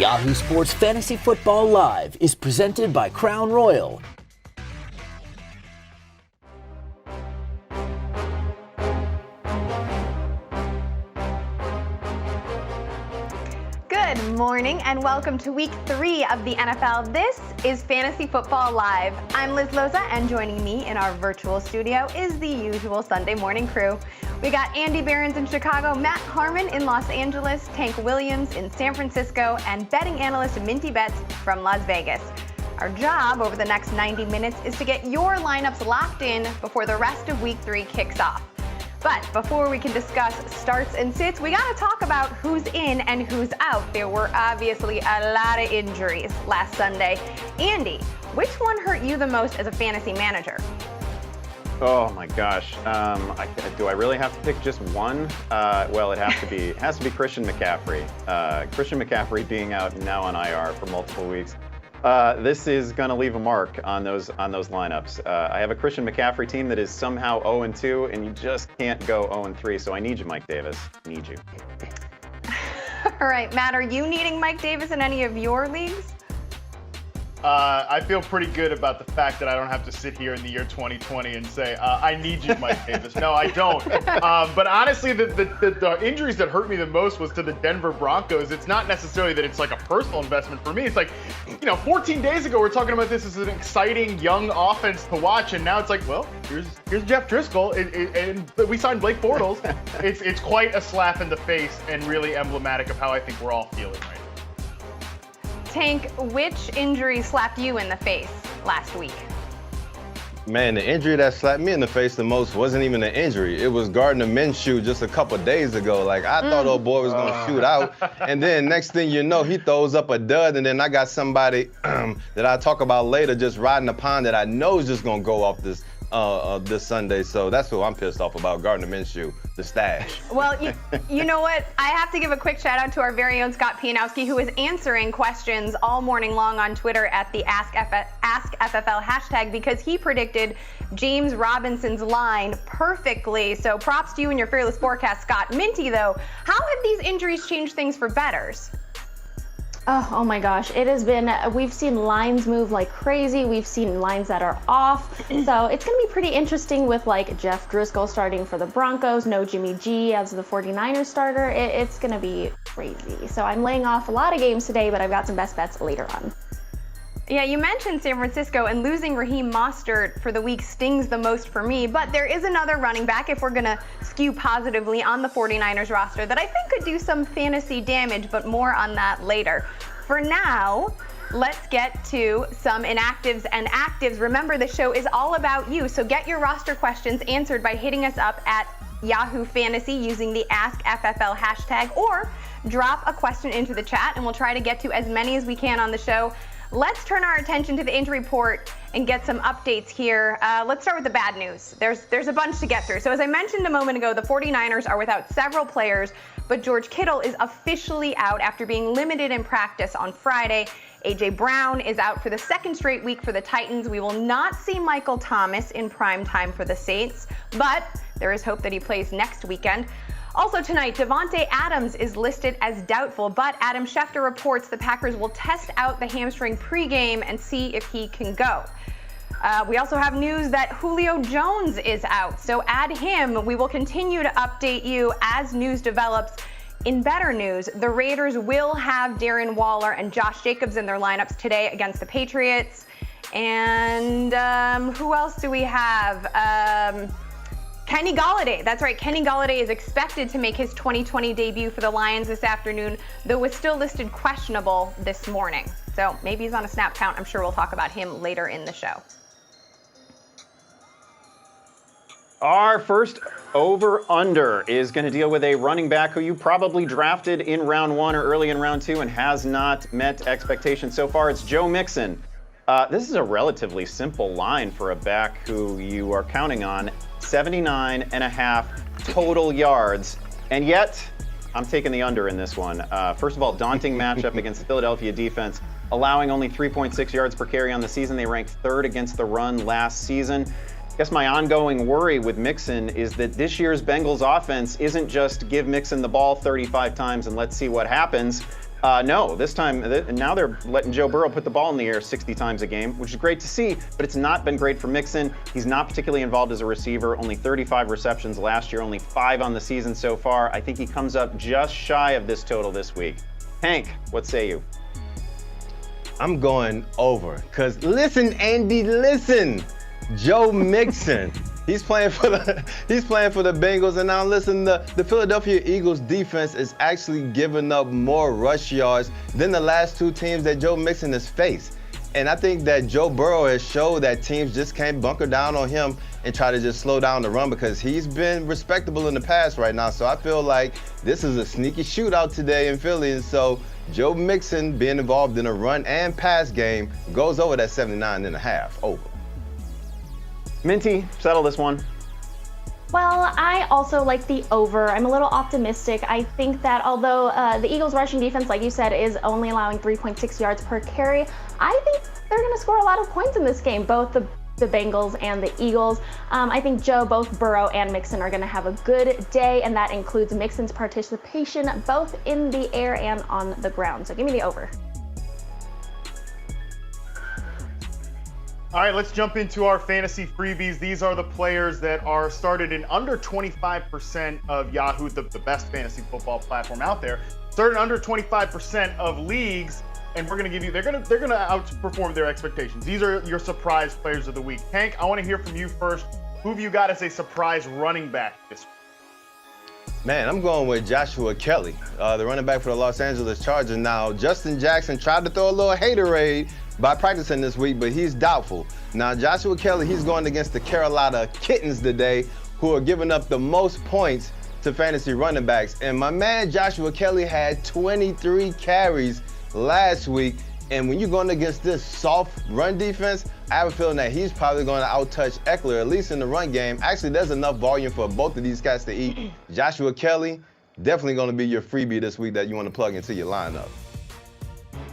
Yahoo Sports Fantasy Football Live is presented by Crown Royal. Good morning and welcome to week 3 of the NFL. This is Fantasy Football Live. I'm Liz Loza, and joining me in our virtual studio is the usual Sunday morning crew. We got Andy Behrens in Chicago, Matt Harmon in Los Angeles, Tank Williams in San Francisco, and betting analyst Minty Betts from Las Vegas. Our job over the next 90 minutes is to get your lineups locked in before the rest of week 3 kicks off. But before we can discuss starts and sits, we got to talk about who's in and who's out. There were obviously a lot of injuries last Sunday. Andy, which one hurt you the most as a fantasy manager? Oh my gosh, do I really have to pick just one? Well, it has to be Christian McCaffrey. Christian McCaffrey being out now on IR for multiple weeks. This is going to leave a mark on those lineups. I have a Christian McCaffrey team that is somehow 0-2, and you just can't go 0-3. So I need you, Mike Davis. I need you. All right, Matt, are you needing Mike Davis in any of your leagues? I feel pretty good about the fact that I don't have to sit here in the year 2020 and say, I need you, Mike Davis. No, I don't. But honestly, the injuries that hurt me the most was to the Denver Broncos. It's not necessarily that it's like a personal investment for me. It's like, 14 days ago, we're talking about this as an exciting young offense to watch. And now it's like, well, here's Jeff Driscoll. And we signed Blake Bortles. It's quite a slap in the face and really emblematic of how I think we're all feeling right now. Tank, which injury slapped you in the face last week? Man, the injury that slapped me in the face the most wasn't even an injury. It was Gardner Minshew just a couple of days ago. Like, I thought old boy was going to shoot out. And then next thing you know, he throws up a dud. And then I got somebody that I'll talk about later just riding a pond that I know is just going to go off this Sunday. So that's who I'm pissed off about, Gardner Minshew, the stash. Well, you know what? I have to give a quick shout out to our very own Scott Pianowski, who is answering questions all morning long on Twitter at the AskFFL hashtag, because he predicted James Robinson's line perfectly. So props to you and your fearless forecast, Scott. Minty, though, how have these injuries changed things for bettors? Oh my gosh, it has been, we've seen lines move like crazy. We've seen lines that are off. So it's going to be pretty interesting with like Jeff Driscoll starting for the Broncos, no Jimmy G as the 49ers starter. It's going to be crazy. So I'm laying off a lot of games today, but I've got some best bets later on. Yeah, you mentioned San Francisco, and losing Raheem Mostert for the week stings the most for me, but there is another running back, if we're going to skew positively, on the 49ers roster that I think could do some fantasy damage, but more on that later. For now, let's get to some inactives and actives. Remember, the show is all about you, so get your roster questions answered by hitting us up at Yahoo Fantasy using the AskFFL hashtag, or drop a question into the chat, and we'll try to get to as many as we can on the show. Let's turn our attention to the injury report and get some updates here. Let's start with the bad news. There's a bunch to get through. So as I mentioned a moment ago, the 49ers are without several players, but George Kittle is officially out after being limited in practice on Friday. A.J. Brown is out for the second straight week for the Titans. We will not see Michael Thomas in prime time for the Saints, but there is hope that he plays next weekend. Also tonight, Devontae Adams is listed as doubtful, but Adam Schefter reports the Packers will test out the hamstring pregame and see if he can go. We also have news that Julio Jones is out, so add him. We will continue to update you as news develops. In better news, the Raiders will have Darren Waller and Josh Jacobs in their lineups today against the Patriots. And who else do we have? Kenny Golladay. That's right. Kenny Golladay is expected to make his 2020 debut for the Lions this afternoon, though was still listed questionable this morning. So maybe he's on a snap count. I'm sure we'll talk about him later in the show. Our first over-under is going to deal with a running back who you probably drafted in round 1 or early in round 2 and has not met expectations so far. It's Joe Mixon. This is a relatively simple line for a back who you are counting on 79.5 total yards. And yet, I'm taking the under in this one. First of all, daunting matchup against the Philadelphia defense, allowing only 3.6 yards per carry on the season. They ranked 3rd against the run last season. guess my ongoing worry with Mixon is that this year's Bengals offense isn't just give Mixon the ball 35 times and let's see what happens. No, this time, now they're letting Joe Burrow put the ball in the air 60 times a game, which is great to see, but it's not been great for Mixon. He's not particularly involved as a receiver, only 35 receptions last year, only 5 on the season so far. I think he comes up just shy of this total this week. Hank, what say you? I'm going over, because listen, Andy, listen. Joe Mixon. He's playing for the Bengals, and now listen, the Philadelphia Eagles defense is actually giving up more rush yards than the last 2 teams that Joe Mixon has faced. And I think that Joe Burrow has showed that teams just can't bunker down on him and try to just slow down the run, because he's been respectable in the past right now. So I feel like this is a sneaky shootout today in Philly, and so Joe Mixon being involved in a run and pass game goes over that 79.5 over. Minty, settle this one. Well, I also like the over. I'm a little optimistic. I think that although the Eagles' rushing defense, like you said, is only allowing 3.6 yards per carry, I think they're going to score a lot of points in this game, both the Bengals and the Eagles. I think both Burrow and Mixon are going to have a good day, and that includes Mixon's participation both in the air and on the ground. So give me the over. All right, let's jump into our fantasy freebies. These are the players that are started in under 25% of Yahoo, the best fantasy football platform out there. Started under 25% of leagues, and we're going to give you, they're going to outperform their expectations. These are your surprise players of the week. Hank, I want to hear from you first. Who have you got as a surprise running back this week? Man, I'm going with Joshua Kelly, the running back for the Los Angeles Chargers. Now, Justin Jackson tried to throw a little haterade by practicing this week, but he's doubtful. Now, Joshua Kelly, he's going against the Carolina Kittens today, who are giving up the most points to fantasy running backs. And my man Joshua Kelly had 23 carries last week. And when you're going against this soft run defense, I have a feeling that he's probably going to outtouch Eckler, at least in the run game. Actually, there's enough volume for both of these guys to eat. Joshua Kelly, definitely going to be your freebie this week that you want to plug into your lineup.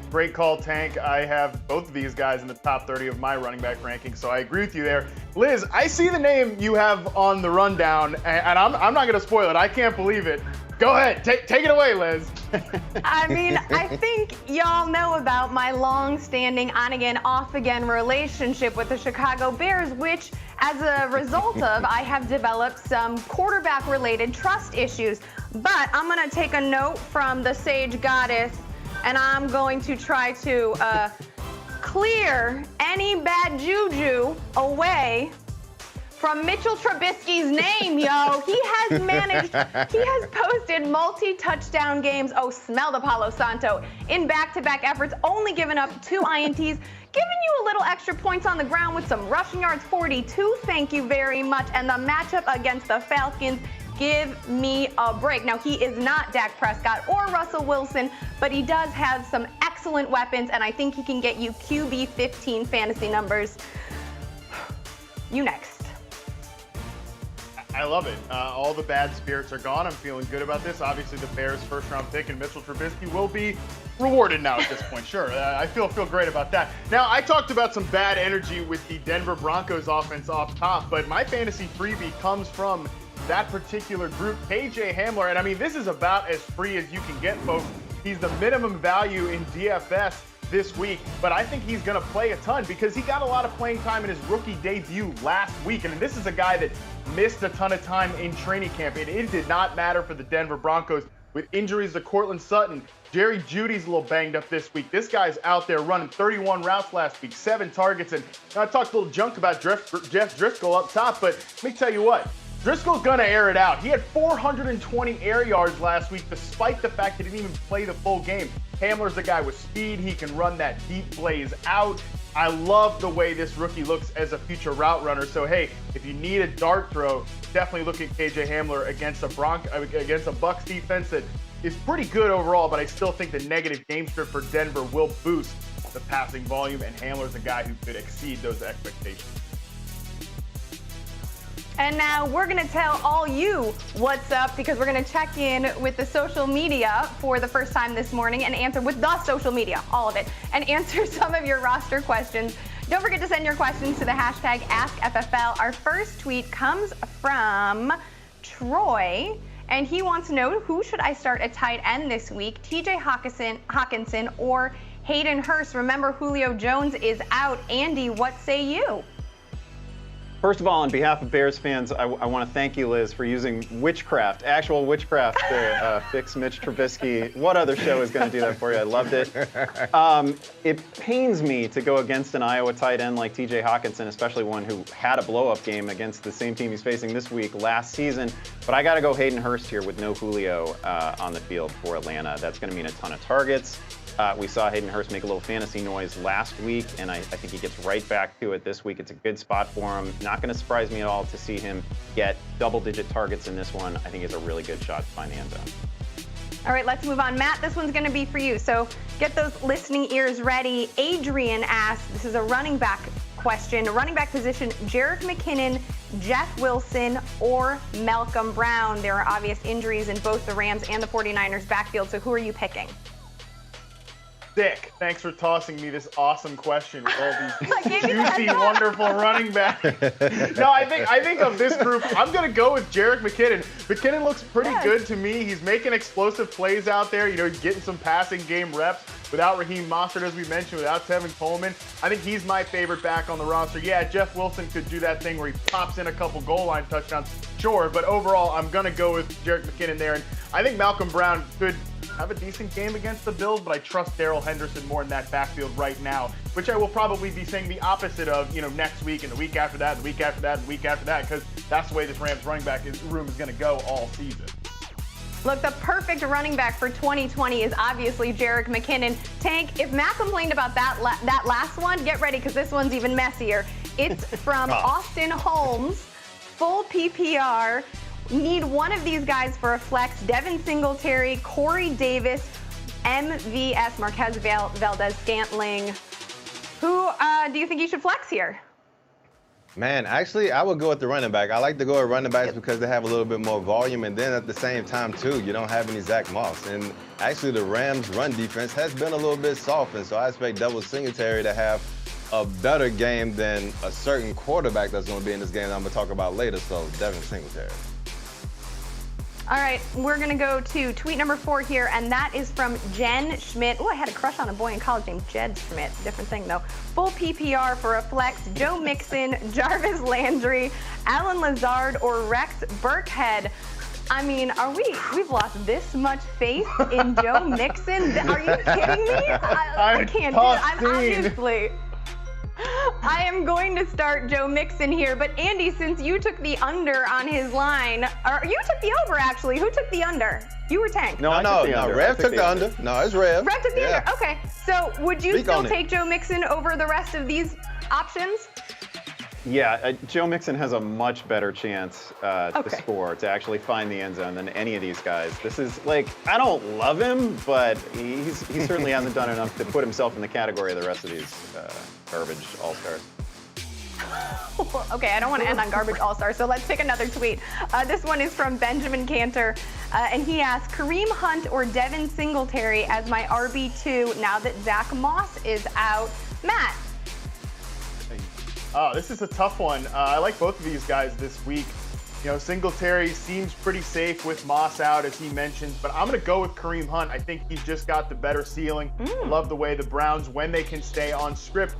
Great call, Tank. I have both of these guys in the top 30 of my running back ranking, so I agree with you there. Liz, I see the name you have on the rundown, and I'm not going to spoil it. I can't believe it. Go ahead. Take it away, Liz. I mean, I think y'all know about my long-standing on-again, off-again relationship with the Chicago Bears, which, as a result of, I have developed some quarterback-related trust issues. But I'm going to take a note from the Sage Goddess, and I'm going to try to clear any bad juju away from Mitchell Trubisky's name, yo. He has posted multi-touchdown games, oh, smell the Palo Santo, in back-to-back efforts, only given up 2 INTs, giving you a little extra points on the ground with some rushing yards, 42, thank you very much, and the matchup against the Falcons, give me a break. Now, he is not Dak Prescott or Russell Wilson, but he does have some excellent weapons, and I think he can get you QB 15 fantasy numbers. You next. I love it. All the bad spirits are gone. I'm feeling good about this. Obviously, the Bears' first-round pick and Mitchell Trubisky will be rewarded now at this point. Sure, I feel great about that. Now, I talked about some bad energy with the Denver Broncos offense off top, but my fantasy freebie comes from that particular group, KJ Hamler. And I mean, this is about as free as you can get, folks. He's the minimum value in DFS this week, but I think he's going to play a ton because he got a lot of playing time in his rookie debut last week. And this is a guy that missed a ton of time in training camp. And it did not matter for the Denver Broncos with injuries to Cortland Sutton. Jerry Jeudy's a little banged up this week. This guy's out there running 31 routes last week, 7 targets. And I talked a little junk about Jeff Driscoll up top, but let me tell you what. Driscoll's going to air it out. He had 420 air yards last week, despite the fact that he didn't even play the full game. Hamler's a guy with speed. He can run that deep blaze out. I love the way this rookie looks as a future route runner. So, hey, if you need a dart throw, definitely look at KJ Hamler against a Bucs defense that is pretty good overall, but I still think the negative game script for Denver will boost the passing volume, and Hamler's a guy who could exceed those expectations. And now we're going to tell all you what's up because we're going to check in with the social media for the first time this morning and answer with the social media, all of it, and answer some of your roster questions. Don't forget to send your questions to the hashtag AskFFL. Our first tweet comes from Troy, and he wants to know, who should I start at tight end this week, TJ Hawkinson or Hayden Hurst? Remember, Julio Jones is out. Andy, what say you? First of all, on behalf of Bears fans, I want to thank you, Liz, for using witchcraft, actual witchcraft to fix Mitch Trubisky. What other show is going to do that for you? I loved it. It pains me to go against an Iowa tight end like TJ Hawkinson, especially one who had a blow-up game against the same team he's facing this week last season. But I got to go Hayden Hurst here with no Julio on the field for Atlanta. That's going to mean a ton of targets. We saw Hayden Hurst make a little fantasy noise last week, and I think he gets right back to it this week. It's a good spot for him. Not going to surprise me at all to see him get double-digit targets in this one. I think he's a really good shot to find the end zone. All right, let's move on. Matt, this one's going to be for you, so get those listening ears ready. Adrian asks, this is a running back question, running back position, Jerick McKinnon, Jeff Wilson, or Malcolm Brown. There are obvious injuries in both the Rams and the 49ers backfield, so who are you picking? Dick, thanks for tossing me this awesome question with all these juicy, wonderful running backs. No, I think of this group, I'm going to go with Jerick McKinnon. McKinnon looks pretty good to me. He's making explosive plays out there. You know, he's getting some passing game reps without Raheem Mostert, as we mentioned, without Tevin Coleman. I think he's my favorite back on the roster. Yeah, Jeff Wilson could do that thing where he pops in a couple goal line touchdowns, sure. But overall, I'm going to go with Jerick McKinnon there. And I think Malcolm Brown could have a decent game against the Bills, but I trust Darrell Henderson more in that backfield right now, which I will probably be saying the opposite of, you know, next week and the week after that, and the week after that, and the week after that, because that's the way this Rams running back room is going to go all season. Look, the perfect running back for 2020 is obviously Jerick McKinnon. Tank, if Matt complained about that last one, get ready, because this one's even messier. It's from Austin Holmes, full PPR. Need one of these guys for a flex: Devin Singletary, Corey Davis, MVS, Marquez Valdez-Scantling. Who do you think you should flex here? Man, actually, I would go with the running back. I like to go with running backs because they have a little bit more volume, and then at the same time, too, you don't have any Zach Moss. And actually, the Rams' run defense has been a little bit soft, and so I expect Devin Singletary to have a better game than a certain quarterback that's going to be in this game that I'm going to talk about later, so Devin Singletary. All right, we're going to go to tweet number 4 here, and that is from Jen Schmidt. Oh, I had a crush on a boy in college named Jed Schmidt. Different thing, though. Full PPR for a flex: Joe Mixon, Jarvis Landry, Alan Lazard, or Rex Burkhead. I mean, we've lost this much faith in Joe Mixon? Are you kidding me? I can't do it. I'm obviously... I am going to start Joe Mixon here, but Andy, since you took the under on his line, or you took the over actually, who took the under? You were Tank. No, Rev took the under. No, it's Rev. Rev took the under. Okay, so would you still take Joe Mixon over the rest of these options? Yeah, Joe Mixon has a much better chance to score, to actually find the end zone than any of these guys. This is like, I don't love him, but he certainly hasn't done enough to put himself in the category of the rest of these garbage all-stars. Okay, I don't want to end on garbage all-stars, so let's pick another tweet. This one is from Benjamin Cantor, and he asks, Kareem Hunt or Devin Singletary as my RB2 now that Zach Moss is out? Matt. Oh, this is a tough one. I like both of these guys this week. You know, Singletary seems pretty safe with Moss out, as he mentions, but I'm going to go with Kareem Hunt. I think he's just got the better ceiling. I love the way the Browns, when they can stay on script,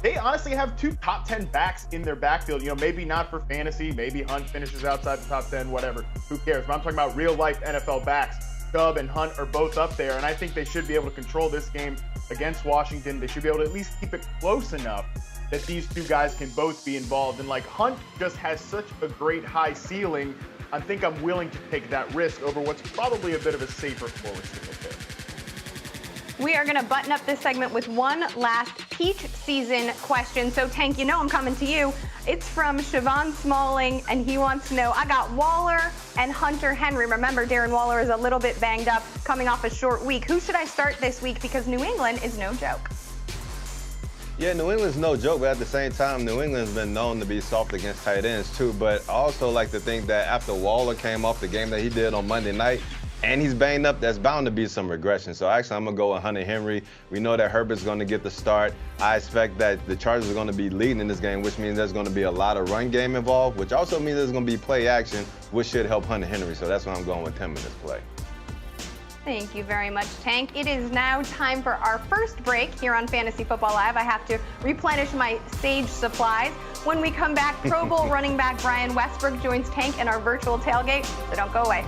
they honestly have 2 top 10 backs in their backfield. You know, maybe not for fantasy. Maybe Hunt finishes outside the top 10, whatever. Who cares? But I'm talking about real-life NFL backs. Chubb and Hunt are both up there, and I think they should be able to control this game against Washington. They should be able to at least keep it close enough that these 2 guys can both be involved. And like, Hunt just has such a great high ceiling, I think I'm willing to take that risk over what's probably a bit of a safer forward Singletary. We are going to button up this segment with one last peak season question. So, Tank, you know I'm coming to you. It's from Siobhan Smalling, and he wants to know, I got Waller and Hunter Henry. Remember, Darren Waller is a little bit banged up, coming off a short week. Who should I start this week? Because New England is no joke. Yeah, New England's no joke, but at the same time, New England's been known to be soft against tight ends too. But I also like to think that after Waller came off the game that he did on Monday night, and he's banged up, that's bound to be some regression. So actually, I'm going to go with Hunter Henry. We know that Herbert's going to get the start. I expect that the Chargers are going to be leading in this game, which means there's going to be a lot of run game involved, which also means there's going to be play action, which should help Hunter Henry. So that's why I'm going with him in this play. Thank you very much, Tank. It is now time for our first break here on Fantasy Football Live. I have to replenish my Sage supplies. When we come back, Pro Bowl running back Brian Westbrook joins Tank in our virtual tailgate, so don't go away.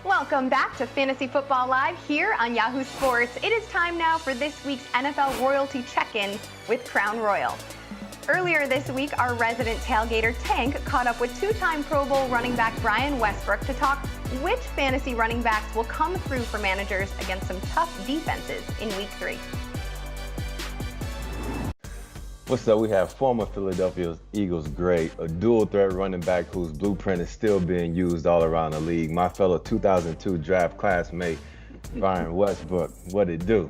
Welcome back to Fantasy Football Live here on Yahoo Sports. It is time now for this week's NFL Royalty Check-In with Crown Royal. Earlier this week, our resident tailgater Tank caught up with two-time Pro Bowl running back Brian Westbrook to talk which fantasy running backs will come through for managers against some tough defenses in Week 3. What's up? We have former Philadelphia Eagles great, a dual threat running back whose blueprint is still being used all around the league. My fellow 2002 draft classmate, Brian Westbrook. What it do?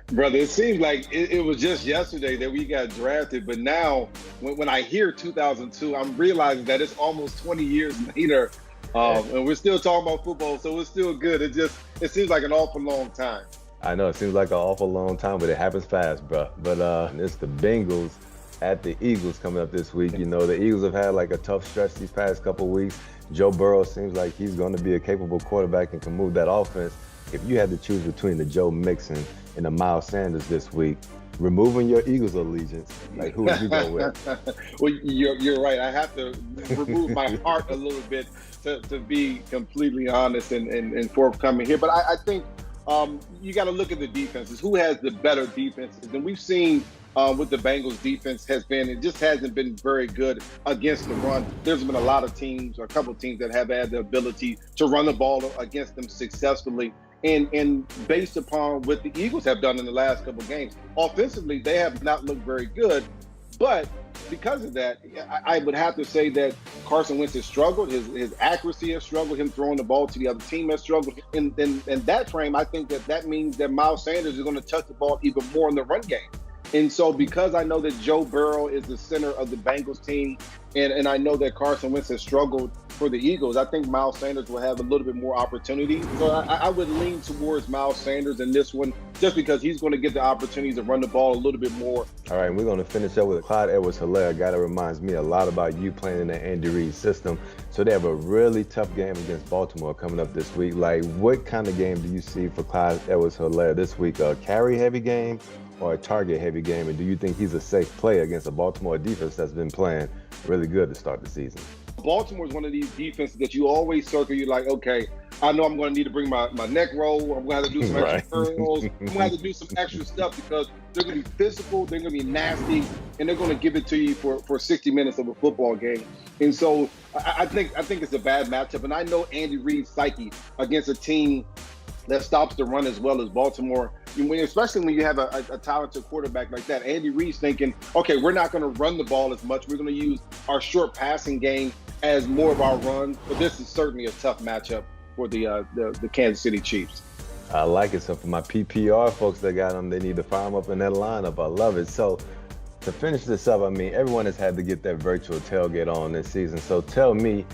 Brother, it seems like it was just yesterday that we got drafted, but now when I hear 2002, I'm realizing that it's almost 20 years later, and we're still talking about football, so it's still good. It seems like an awful long time. I know it seems like an awful long time, but it happens fast, bro. But it's the Bengals at the Eagles coming up this week. You know, the Eagles have had like a tough stretch these past couple weeks. Joe Burrow seems like he's going to be a capable quarterback and can move that offense. If you had to choose between the Joe Mixon and the Miles Sanders this week, removing your Eagles allegiance, like who would you go with? Well, you're right. I have to remove my heart a little bit to be completely honest and forthcoming here. But I think you got to look at the defenses. Who has the better defenses? And we've seen what the Bengals defense it just hasn't been very good against the run. There's been a lot of teams, or a couple of teams that have had the ability to run the ball against them successfully. And based upon what the Eagles have done in the last couple of games, offensively, they have not looked very good. But because of that, I would have to say that Carson Wentz has struggled. His accuracy has struggled. Him throwing the ball to the other team has struggled. In that frame, I think that means that Miles Sanders is going to touch the ball even more in the run game. And so because I know that Joe Burrow is the center of the Bengals team, and I know that Carson Wentz has struggled for the Eagles, I think Miles Sanders will have a little bit more opportunity. So I would lean towards Miles Sanders in this one, just because he's going to get the opportunity to run the ball a little bit more. All right, we're going to finish up with Clyde Edwards-Helaire, a guy that reminds me a lot about you playing in the Andy Reid system. So they have a really tough game against Baltimore coming up this week. Like, what kind of game do you see for Clyde Edwards-Helaire this week? A carry-heavy game or a target-heavy game? And do you think he's a safe play against a Baltimore defense that's been playing really good to start the season? Baltimore is one of these defenses that you always circle. You're like, okay, I know I'm going to need to bring my neck roll. I'm going to have to do some extra curls. I'm going to have to do some extra stuff because they're going to be physical, they're going to be nasty, and they're going to give it to you for 60 minutes of a football game. And so I think it's a bad matchup. And I know Andy Reid's psyche against a team that stops the run as well as Baltimore, especially when you have a talented quarterback like that. Andy Reid's thinking, okay, we're not going to run the ball as much. We're going to use our short passing game as more of our run. But this is certainly a tough matchup for the Kansas City Chiefs. I like it. So for my PPR folks that got them, they need to fire them up in that lineup. I love it. So to finish this up, I mean, everyone has had to get that virtual tailgate on this season. So tell me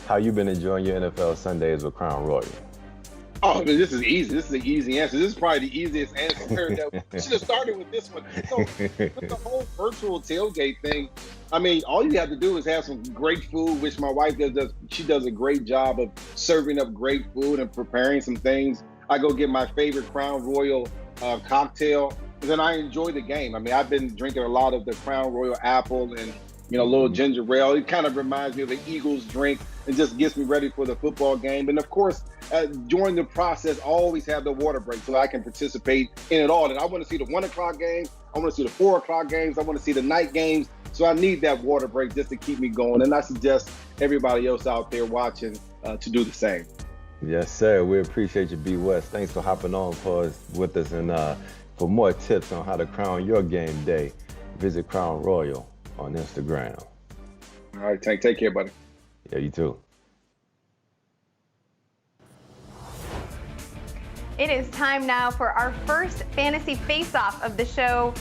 how you've been enjoying your NFL Sundays with Crown Royal. Oh, this is easy. This is an easy answer. This is probably the easiest answer. We should have started with this one. So, with the whole virtual tailgate thing, I mean, all you have to do is have some great food, which my wife does. She does a great job of serving up great food and preparing some things. I go get my favorite Crown Royal cocktail, and then I enjoy the game. I mean, I've been drinking a lot of the Crown Royal apple and, a little ginger ale. It kind of reminds me of the Eagles drink and just gets me ready for the football game. And of course, during the process, I always have the water break so I can participate in it all. And I want to see the 1 o'clock games. I want to see the 4 o'clock games. I want to see the night games. So I need that water break just to keep me going. And I suggest everybody else out there watching to do the same. Yes, sir. We appreciate you, B. West. Thanks for hopping on with us. And for more tips on how to crown your game day, visit Crown Royal on Instagram. All right, Tank. Take care, buddy. Yeah, you too. It is time now for our first fantasy face-off of the show.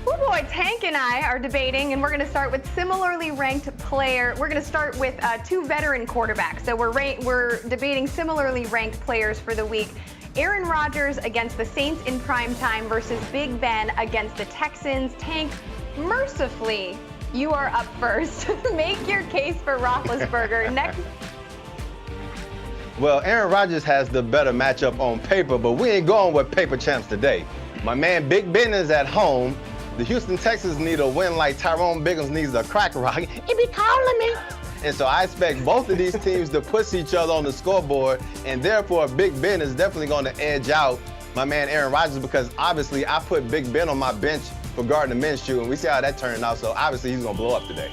Oh boy, Tank and I are debating, and we're going to start with similarly ranked player. We're going to start with 2 veteran quarterbacks. So we're debating similarly ranked players for the week. Aaron Rodgers against the Saints in prime time versus Big Ben against the Texans. Tank, mercifully, you are up first. Make your case for Roethlisberger. Next. Well, Aaron Rodgers has the better matchup on paper, but we ain't going with paper champs today. My man Big Ben is at home. The Houston Texans need a win like Tyrone Biggums needs a crack rock. He be calling me. And so I expect both of these teams to push each other on the scoreboard, and therefore Big Ben is definitely going to edge out my man Aaron Rodgers, because obviously I put Big Ben on my bench for Gardner Minshew, and we see how that turned out. So obviously he's going to blow up today.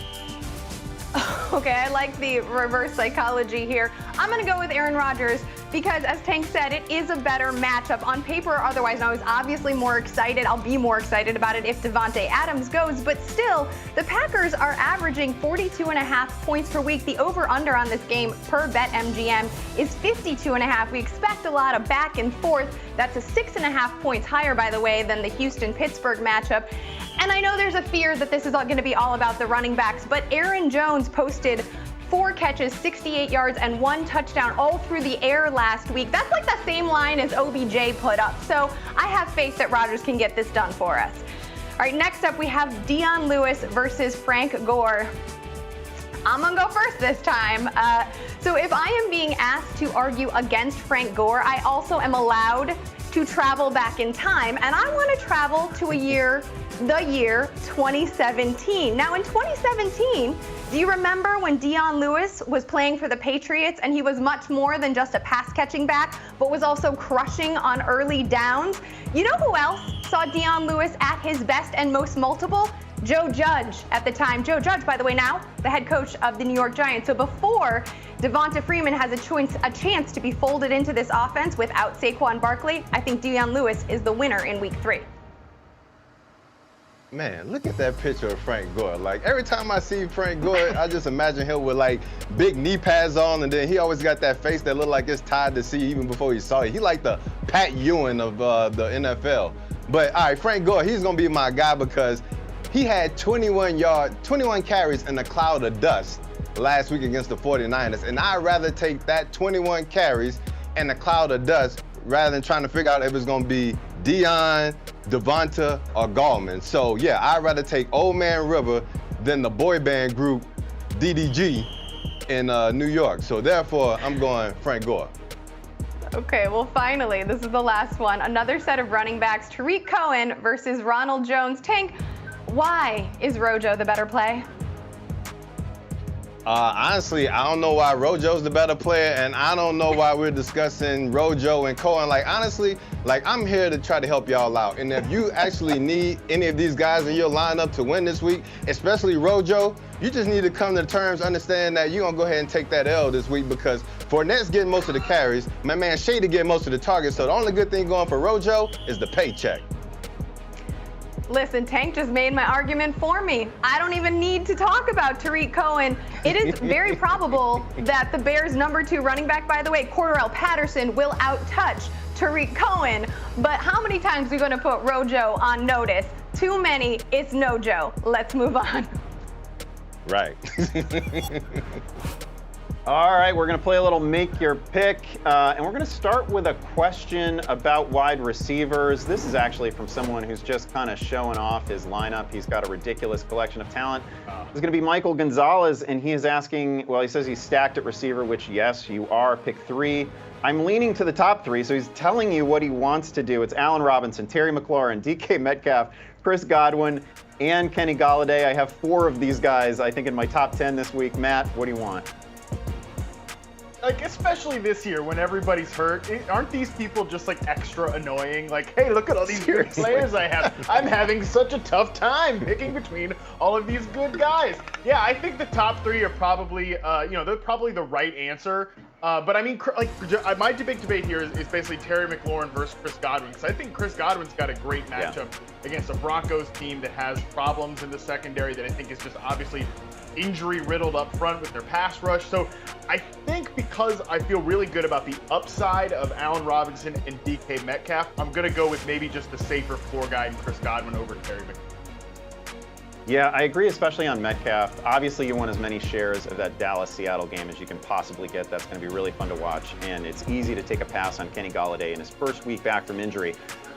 Okay, I like the reverse psychology here. I'm going to go with Aaron Rodgers because, as Tank said, it is a better matchup on paper or otherwise. And I was obviously more excited. I'll be more excited about it if Devontae Adams goes. But still, the Packers are averaging 42.5 points per week. The over-under on this game per BetMGM is 52.5. We expect a lot of back and forth. That's a 6.5 points higher, by the way, than the Houston-Pittsburgh matchup. And I know there's a fear that this is going to be all about the running backs, but Aaron Jones posted 4 catches, 68 yards, and 1 touchdown all through the air last week. That's like the same line as OBJ put up. So I have faith that Rodgers can get this done for us. All right, next up we have Dion Lewis versus Frank Gore. I'm going to go first this time. So if I am being asked to argue against Frank Gore, I also am allowed to travel back in time, and I want to travel to the year 2017. Now in 2017, do you remember when Dion Lewis was playing for the Patriots and he was much more than just a pass catching back, but was also crushing on early downs? You know who else saw Dion Lewis at his best and most multiple? Joe Judge at the time. Joe Judge, by the way, now the head coach of the New York Giants. So before Devonta Freeman has a chance to be folded into this offense without Saquon Barkley, I think Dion Lewis is the winner in week 3. Man, look at that picture of Frank Gore. Like, every time I see Frank Gore, I just imagine him with, like, big knee pads on, and then he always got that face that look like it's tied to see even before he saw it. He like the Pat Ewing of the NFL. But, all right, Frank Gore, he's going to be my guy because he had 21 carries in a cloud of dust last week against the 49ers. And I'd rather take that 21 carries and a cloud of dust rather than trying to figure out if it's going to be Deion, Devonta, or Gallman. So, yeah, I'd rather take Old Man River than the boy band group DDG in New York. So, therefore, I'm going Frank Gore. Okay, well, finally, this is the last one. Another set of running backs, Tariq Cohen versus Ronald Jones. Tank, why is Rojo the better play? Honestly, I don't know why Rojo's the better player, and I don't know why we're discussing Rojo and Cohen. Like, honestly, like, I'm here to try to help y'all out. And if you actually need any of these guys in your lineup to win this week, especially Rojo, you just need to come to terms, understand that you're going to go ahead and take that L this week because Fournette's getting most of the carries. My man Shady getting most of the targets. So the only good thing going for Rojo is the paycheck. Listen, Tank just made my argument for me. I don't even need to talk about Tariq Cohen. It is very probable that the Bears' number 2 running back, by the way, Cordarrelle Patterson, will outtouch Tariq Cohen. But how many times are we going to put Rojo on notice? Too many. It's no Joe. Let's move on. Right. All right, we're going to play a little Make Your Pick, and we're going to start with a question about wide receivers. This is actually from someone who's just kind of showing off his lineup. He's got a ridiculous collection of talent. It's going to be Michael Gonzalez, and he is asking, well, he says he's stacked at receiver, which, yes, you are. Pick 3. I'm leaning to the top 3, so he's telling you what he wants to do. It's Allen Robinson, Terry McLaurin, DK Metcalf, Chris Godwin, and Kenny Golladay. I have 4 of these guys, I think, in my top 10 this week. Matt, what do you want? Like, especially this year when everybody's hurt, aren't these people just like extra annoying? Like, hey, look at all these good players I have. I'm having such a tough time picking between all of these good guys. Yeah, I think the top 3 are probably, they're probably the right answer. But I mean, like, my debate here is basically Terry McLaurin versus Chris Godwin. Because I think Chris Godwin's got a great matchup against a Broncos team that has problems in the secondary that I think is just obviously injury riddled up front with their pass rush. So I think because I feel really good about the upside of Allen Robinson and DK Metcalf, I'm going to go with maybe just the safer floor guy and Chris Godwin over Terry McLaurin. Yeah, I agree, especially on Metcalf. Obviously, you want as many shares of that Dallas-Seattle game as you can possibly get. That's going to be really fun to watch. And it's easy to take a pass on Kenny Golladay in his first week back from injury.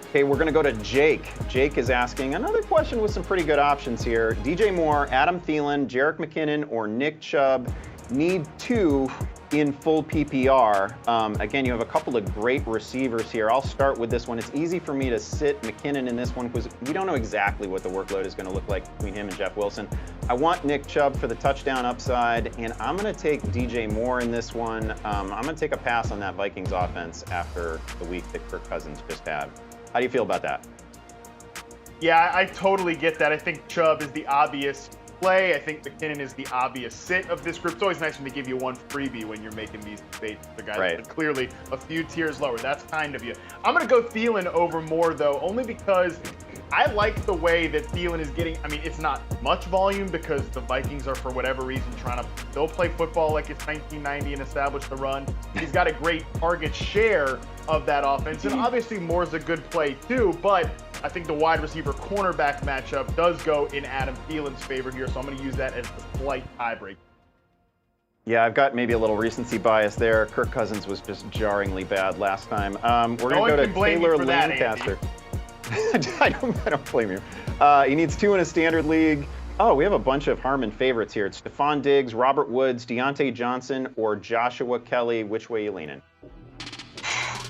Okay, we're going to go to Jake. Jake is asking another question with some pretty good options here. DJ Moore, Adam Thielen, Jerick McKinnon, or Nick Chubb. Need 2 in full PPR. Again, you have a couple of great receivers here. I'll start with this one. It's easy for me to sit McKinnon in this one because we don't know exactly what the workload is going to look like between him and Jeff Wilson. I want Nick Chubb for the touchdown upside, and I'm going to take DJ Moore in this one. I'm going to take a pass on that Vikings offense after the week that Kirk Cousins just had. How do you feel about that? Yeah, I totally get that. I think Chubb is the obvious play. I think McKinnon is the obvious sit of this group. It's always nice when they give you one freebie when you're making these debates. The guys that are clearly a few tiers lower. That's kind of you. I'm going to go Thielen over Moore, though, only because I like the way that Thielen is getting. I mean, it's not much volume because the Vikings are, for whatever reason, trying to still play football like it's 1990 and establish the run. He's got a great target share of that offense. And obviously, Moore's a good play, too. But I think the wide receiver cornerback matchup does go in Adam Thielen's favor here. So I'm going to use that as a slight tiebreak. Yeah, I've got maybe a little recency bias there. Kirk Cousins was just jarringly bad last time. We're going to go to Taylor Lancaster. I don't blame you. He needs 2 in a standard league. Oh, we have a bunch of Harmon favorites here. It's Stephon Diggs, Robert Woods, Deontay Johnson, or Joshua Kelly. Which way you leaning?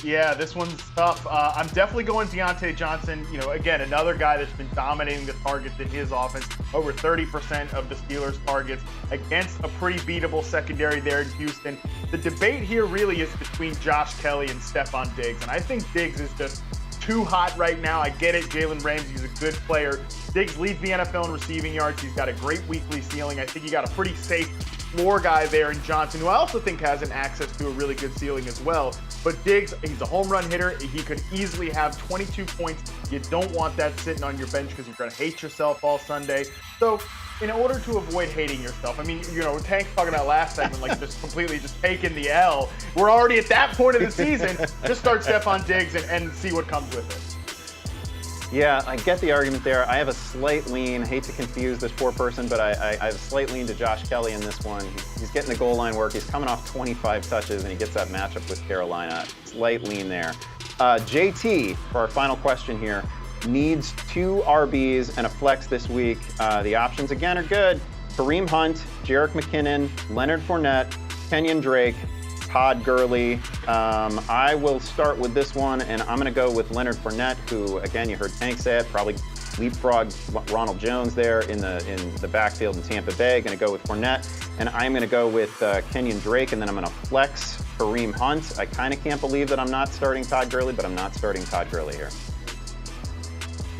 Yeah, this one's tough. I'm definitely going Deontay Johnson. You know, again, another guy that's been dominating the targets in his offense. Over 30% of the Steelers' targets against a pretty beatable secondary there in Houston. The debate here really is between Josh Kelly and Stephon Diggs, and I think Diggs is just too hot right now. I get it. Jalen Ramsey's a good player. Diggs leads the NFL in receiving yards. He's got a great weekly ceiling. I think you got a pretty safe floor guy there in Johnson, who I also think has an access to a really good ceiling as well. But Diggs, he's a home run hitter. He could easily have 22 points. You don't want that sitting on your bench because you're going to hate yourself all Sunday. So in order to avoid hating yourself, I mean, you know, Tank's talking about last segment, like just completely just taking the L. We're already at that point of the season. Just start Stephon Diggs and see what comes with it. Yeah, I get the argument there. I have a slight lean. Hate to confuse this poor person, but I have a slight lean to Josh Kelly in this one. He's getting the goal line work. He's coming off 25 touches, and he gets that matchup with Carolina. Slight lean there. JT, for our final question here, needs 2 RBs and a flex this week. The options, again, are good. Kareem Hunt, Jerick McKinnon, Leonard Fournette, Kenyon Drake, Todd Gurley. I will start with this one, and I'm going to go with Leonard Fournette, who, again, you heard Tank say it, probably leapfrog Ronald Jones there in the backfield in Tampa Bay. Going to go with Fournette, and I'm going to go with Kenyon Drake, and then I'm going to flex Kareem Hunt. I kind of can't believe that I'm not starting Todd Gurley, but I'm not starting Todd Gurley here.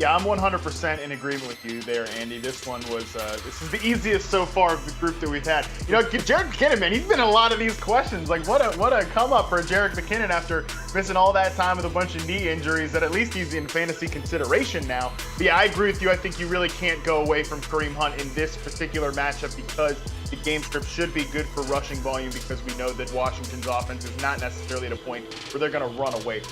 Yeah, I'm 100% in agreement with you there, Andy. This one was, this is the easiest so far of the group that we've had. You know, Jerick McKinnon, man, he's been in a lot of these questions. Like, what a come up for Jerick McKinnon after missing all that time with a bunch of knee injuries, that at least he's in fantasy consideration now. But yeah, I agree with you. I think you really can't go away from Kareem Hunt in this particular matchup because the game script should be good for rushing volume, because we know that Washington's offense is not necessarily at a point where they're going to run away.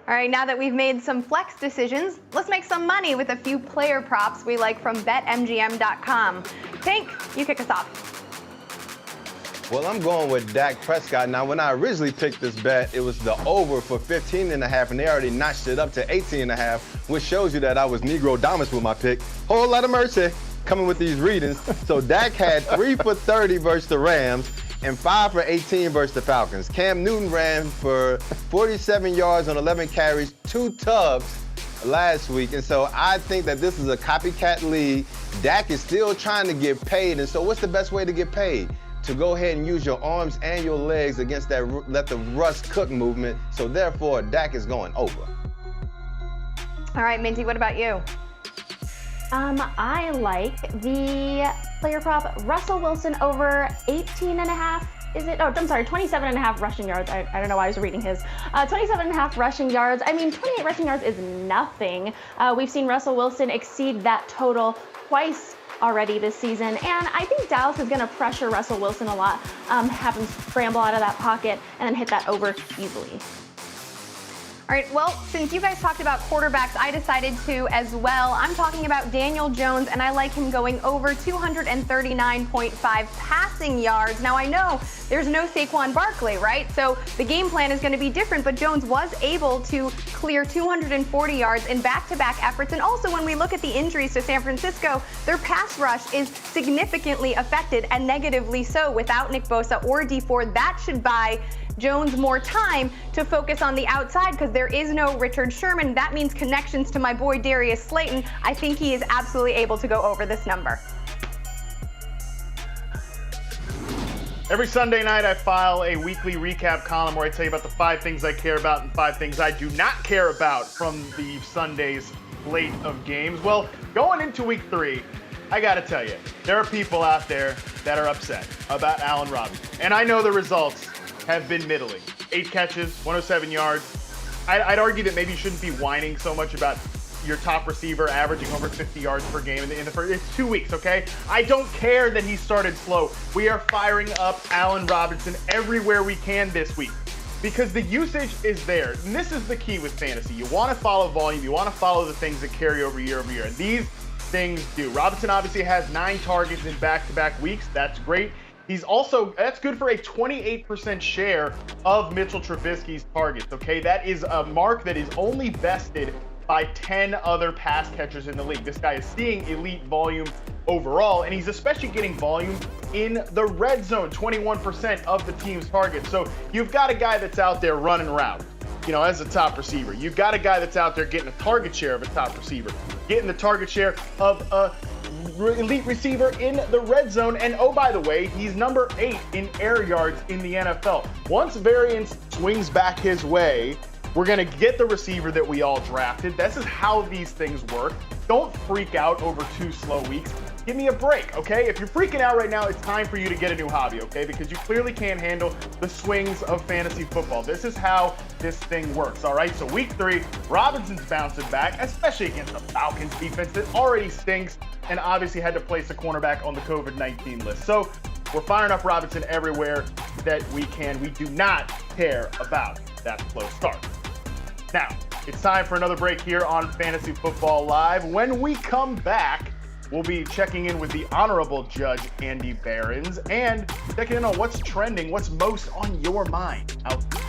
All right, now that we've made some flex decisions, let's make some money with a few player props we like from BetMGM.com. Tank, you kick us off. Well, I'm going with Dak Prescott. Now, when I originally picked this bet, it was the over for 15.5, and they already notched it up to 18.5, which shows you that I was Negro Domus with my pick. Whole lot of mercy coming with these readings. So Dak had 3 for 30 versus the Rams and 5 for 18 versus the Falcons. Cam Newton ran for 47 yards on 11 carries, 2 tubs last week. And so I think that this is a copycat league. Dak is still trying to get paid. And so what's the best way to get paid? To go ahead and use your arms and your legs against that let the Russ cook movement. So therefore, Dak is going over. All right, Minty, what about you? I like the player prop Russell Wilson over 18.5. Is it? Oh, I'm sorry, 27.5 rushing yards. I don't know why I was reading his. 27.5 rushing yards. I mean, 28 rushing yards is nothing. We've seen Russell Wilson exceed that total twice already this season, and I think Dallas is going to pressure Russell Wilson a lot, have him scramble out of that pocket and then hit that over easily. All right, well, since you guys talked about quarterbacks, I decided to as well. I'm talking about Daniel Jones, and I like him going over 239.5 passing yards. Now, I know there's no Saquon Barkley, right? So the game plan is going to be different, but Jones was able to clear 240 yards in back-to-back efforts. And also, when we look at the injuries to San Francisco, their pass rush is significantly affected, and negatively so, without Nick Bosa or Dee Ford. That should buy Jones more time to focus on the outside because there is no Richard Sherman. That means connections to my boy Darius Slayton. I think he is absolutely able to go over this number. Every Sunday night, I file a weekly recap column where I tell you about the 5 things I care about and 5 things I do not care about from the Sunday's slate of games. Well, going into week 3, I got to tell you, there are people out there that are upset about Allen Robinson. And I know the results have been middling. 8 catches, 107 yards. I'd argue that maybe you shouldn't be whining so much about your top receiver averaging over 50 yards per game in the first. It's 2 weeks, okay? I don't care that he started slow. We are firing up Allen Robinson everywhere we can this week because the usage is there. And this is the key with fantasy. You want to follow volume. You want to follow the things that carry over year over year. And these things do. Robinson obviously has 9 targets in back-to-back weeks. That's great. He's also, that's good for a 28% share of Mitchell Trubisky's targets, okay? That is a mark that is only bested by 10 other pass catchers in the league. This guy is seeing elite volume overall, and he's especially getting volume in the red zone, 21% of the team's targets. So you've got a guy that's out there running around, you know, as a top receiver. You've got a guy that's out there getting a target share of a top receiver, getting the target share of a elite receiver in the red zone. And oh, by the way, he's number 8 in air yards in the NFL. Once variance swings back his way, we're going to get the receiver that we all drafted. This is how these things work. Don't freak out over 2 slow weeks. Give me a break, okay? If you're freaking out right now, it's time for you to get a new hobby, okay? Because you clearly can't handle the swings of fantasy football. This is how this thing works, all right? So week 3, Robinson's bouncing back, especially against the Falcons defense that already stinks and obviously had to place a cornerback on the COVID-19 list. So we're firing up Robinson everywhere that we can. We do not care about that slow start. Now, it's time for another break here on Fantasy Football Live. When we come back, we'll be checking in with the honorable judge, Andy Behrens, and checking in on what's trending, what's most on your mind out there.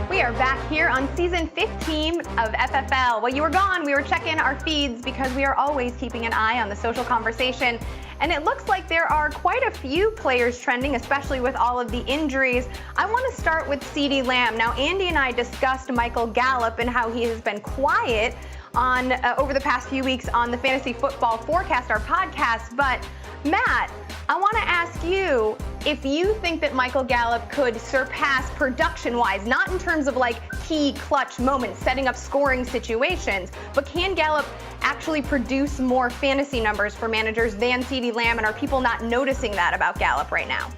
We are back here on season 15 of FFL. While you were gone, we were checking our feeds because we are always keeping an eye on the social conversation. And it looks like there are quite a few players trending, especially with all of the injuries. I want to start with CeeDee Lamb. Now, Andy and I discussed Michael Gallup and how he has been quiet on over the past few weeks on the Fantasy Football Forecast, our podcast. But Matt, I want to ask you if you think that Michael Gallup could surpass production-wise, not in terms of like key clutch moments, setting up scoring situations, but can Gallup actually produce more fantasy numbers for managers than CeeDee Lamb, and are people not noticing that about Gallup right now?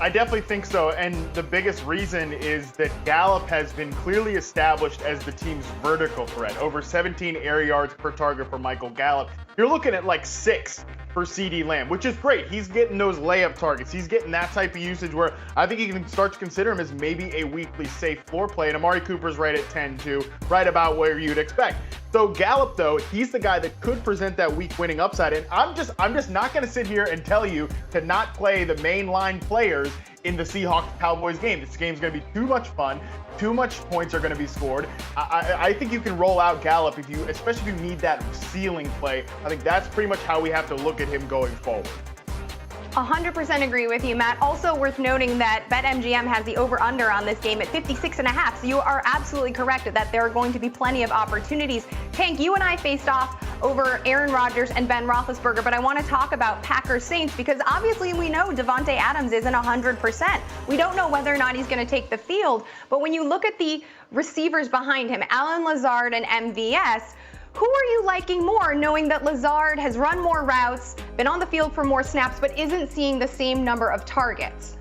I definitely think so, and the biggest reason is that Gallup has been clearly established as the team's vertical threat. Over 17 air yards per target for Michael Gallup. You're looking at like 6 for CeeDee Lamb, which is great. He's getting those layup targets. He's getting that type of usage where I think you can start to consider him as maybe a weekly safe floor play. And Amari Cooper's right at 10 too, right about where you'd expect. So Gallup, though, he's the guy that could present that week winning upside. And I'm just not going to sit here and tell you to not play the mainline players in the Seahawks-Cowboys game. This game's going to be too much fun. Too much points are going to be scored. I think you can roll out Gallup especially if you need that ceiling play. I think that's pretty much how we have to look at him going forward. 100% agree with you, Matt. Also worth noting that BetMGM has the over-under on this game at 56.5. So you are absolutely correct that there are going to be plenty of opportunities. Tank, you and I faced off over Aaron Rodgers and Ben Roethlisberger, but I want to talk about Packers Saints because obviously we know Devontae Adams isn't 100%. We don't know whether or not he's going to take the field, but when you look at the receivers behind him, Allen Lazard and MVS, who are you liking more, knowing that Lazard has run more routes, been on the field for more snaps, but isn't seeing the same number of targets?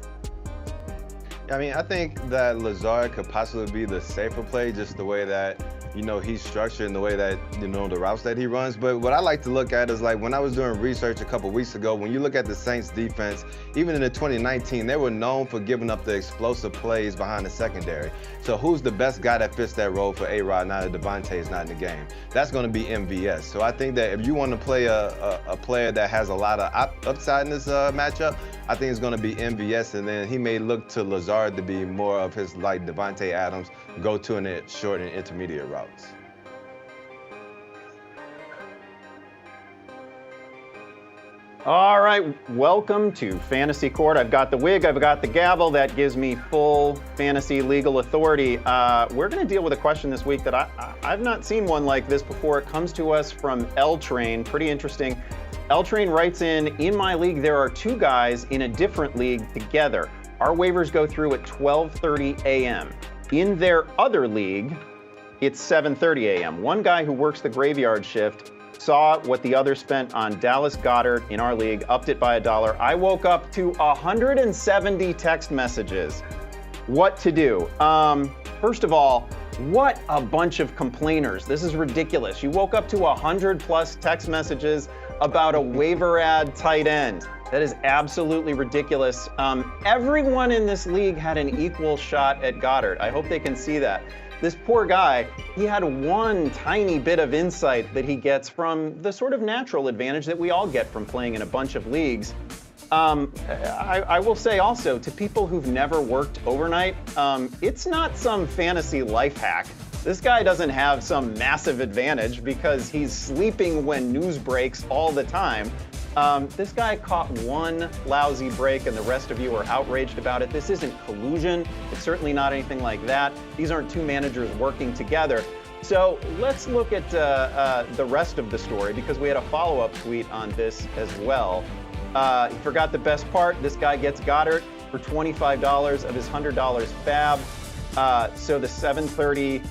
I mean, I think that Lazard could possibly be the safer play, just the way that, he's structured in the way that, the routes that he runs. But what I like to look at is, like, when I was doing research a couple weeks ago, when you look at the Saints defense, even in the 2019, they were known for giving up the explosive plays behind the secondary. So who's the best guy that fits that role for A-Rod now that Devontae is not in the game? That's going to be MVS. So I think that if you want to play a player that has a lot of upside in this matchup, I think it's going to be MVS, and then he may look to Lazard to be more of his, like, Devontae Adams, go to in the short and intermediate routes. All right, welcome to Fantasy Court. I've got the wig, I've got the gavel. That gives me full fantasy legal authority. We're going to deal with a question this week that I've not seen one like this before. It comes to us from L-Train. Pretty interesting. L-Train writes in my league, there are two guys in a different league together. Our waivers go through at 12:30 a.m. In their other league, it's 7:30 a.m. One guy who works the graveyard shift saw what the other spent on Dallas Goedert in our league, upped it by $1. I woke up to 170 text messages. What to do? First of all, what a bunch of complainers. This is ridiculous. You woke up to 100 plus text messages about a waiver ad tight end. That is absolutely ridiculous. Everyone in this league had an equal shot at Goedert. I hope they can see that. This poor guy, he had one tiny bit of insight that he gets from the sort of natural advantage that we all get from playing in a bunch of leagues. I will say also, to people who've never worked overnight, it's not some fantasy life hack. This guy doesn't have some massive advantage because he's sleeping when news breaks all the time. This guy caught one lousy break and the rest of you are outraged about it. This isn't collusion. It's certainly not anything like that. These aren't two managers working together. So let's look at the rest of the story, because we had a follow-up tweet on this as well. He forgot the best part. This guy gets Goedert for $25 of his $100 fab. So the 7:30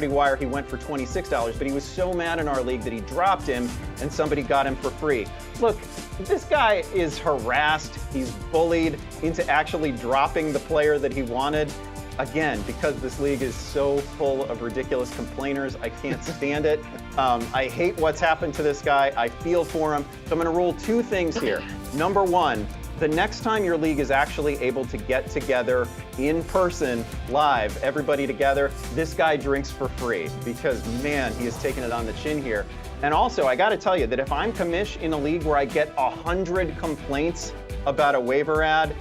wire, he went for $26, but he was so mad in our league that he dropped him and somebody got him for free. Look, this guy is harassed. He's bullied into actually dropping the player that he wanted. Again, because this league is so full of ridiculous complainers, I can't stand it. I hate what's happened to this guy. I feel for him. So I'm going to rule two things here. Number one, the next time your league is actually able to get together in person, live, everybody together, this guy drinks for free, because, man, he has taken it on the chin here. And also, I got to tell you that if I'm commish in a league where I get 100 complaints about a waiver ad,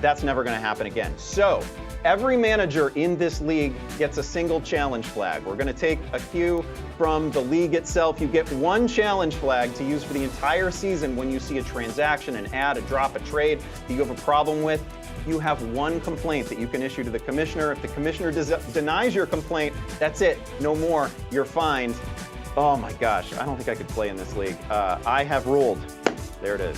that's never going to happen again. So every manager in this league gets a single challenge flag. We're going to take a cue from the league itself. You get one challenge flag to use for the entire season when you see a transaction, an ad, a drop, a trade that you have a problem with. You have one complaint that you can issue to the commissioner. If the commissioner denies your complaint, that's it. No more. You're fined. Oh my gosh, I don't think I could play in this league. I have ruled. There it is.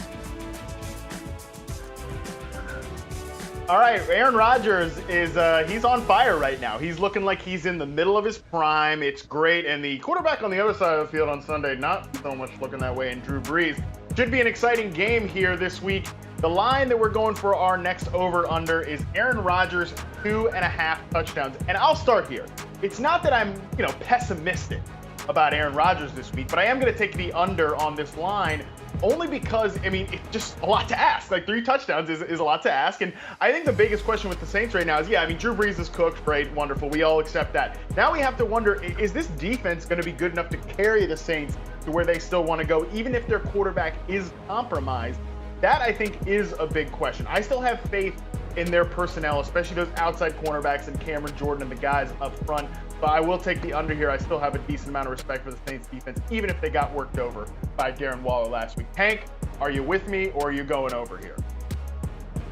All right, Aaron Rodgers is he's on fire right now. He's looking like he's in the middle of his prime. It's great. And the quarterback on the other side of the field on Sunday, not so much looking that way, and Drew Brees. Should be an exciting game here this week. The line that we're going for our next over-under is Aaron Rodgers, 2.5 touchdowns. And I'll start here. It's not that I'm, pessimistic about Aaron Rodgers this week, but I am going to take the under on this line, only because, it's just a lot to ask. Like, 3 touchdowns is a lot to ask. And I think the biggest question with the Saints right now is, Drew Brees is cooked, great, wonderful. We all accept that. Now we have to wonder, is this defense going to be good enough to carry the Saints to where they still want to go, even if their quarterback is compromised? That, I think, is a big question. I still have faith in their personnel, especially those outside cornerbacks and Cameron Jordan and the guys up front. But I will take the under here. I still have a decent amount of respect for the Saints defense, even if they got worked over by Darren Waller last week. Hank, are you with me, or are you going over here?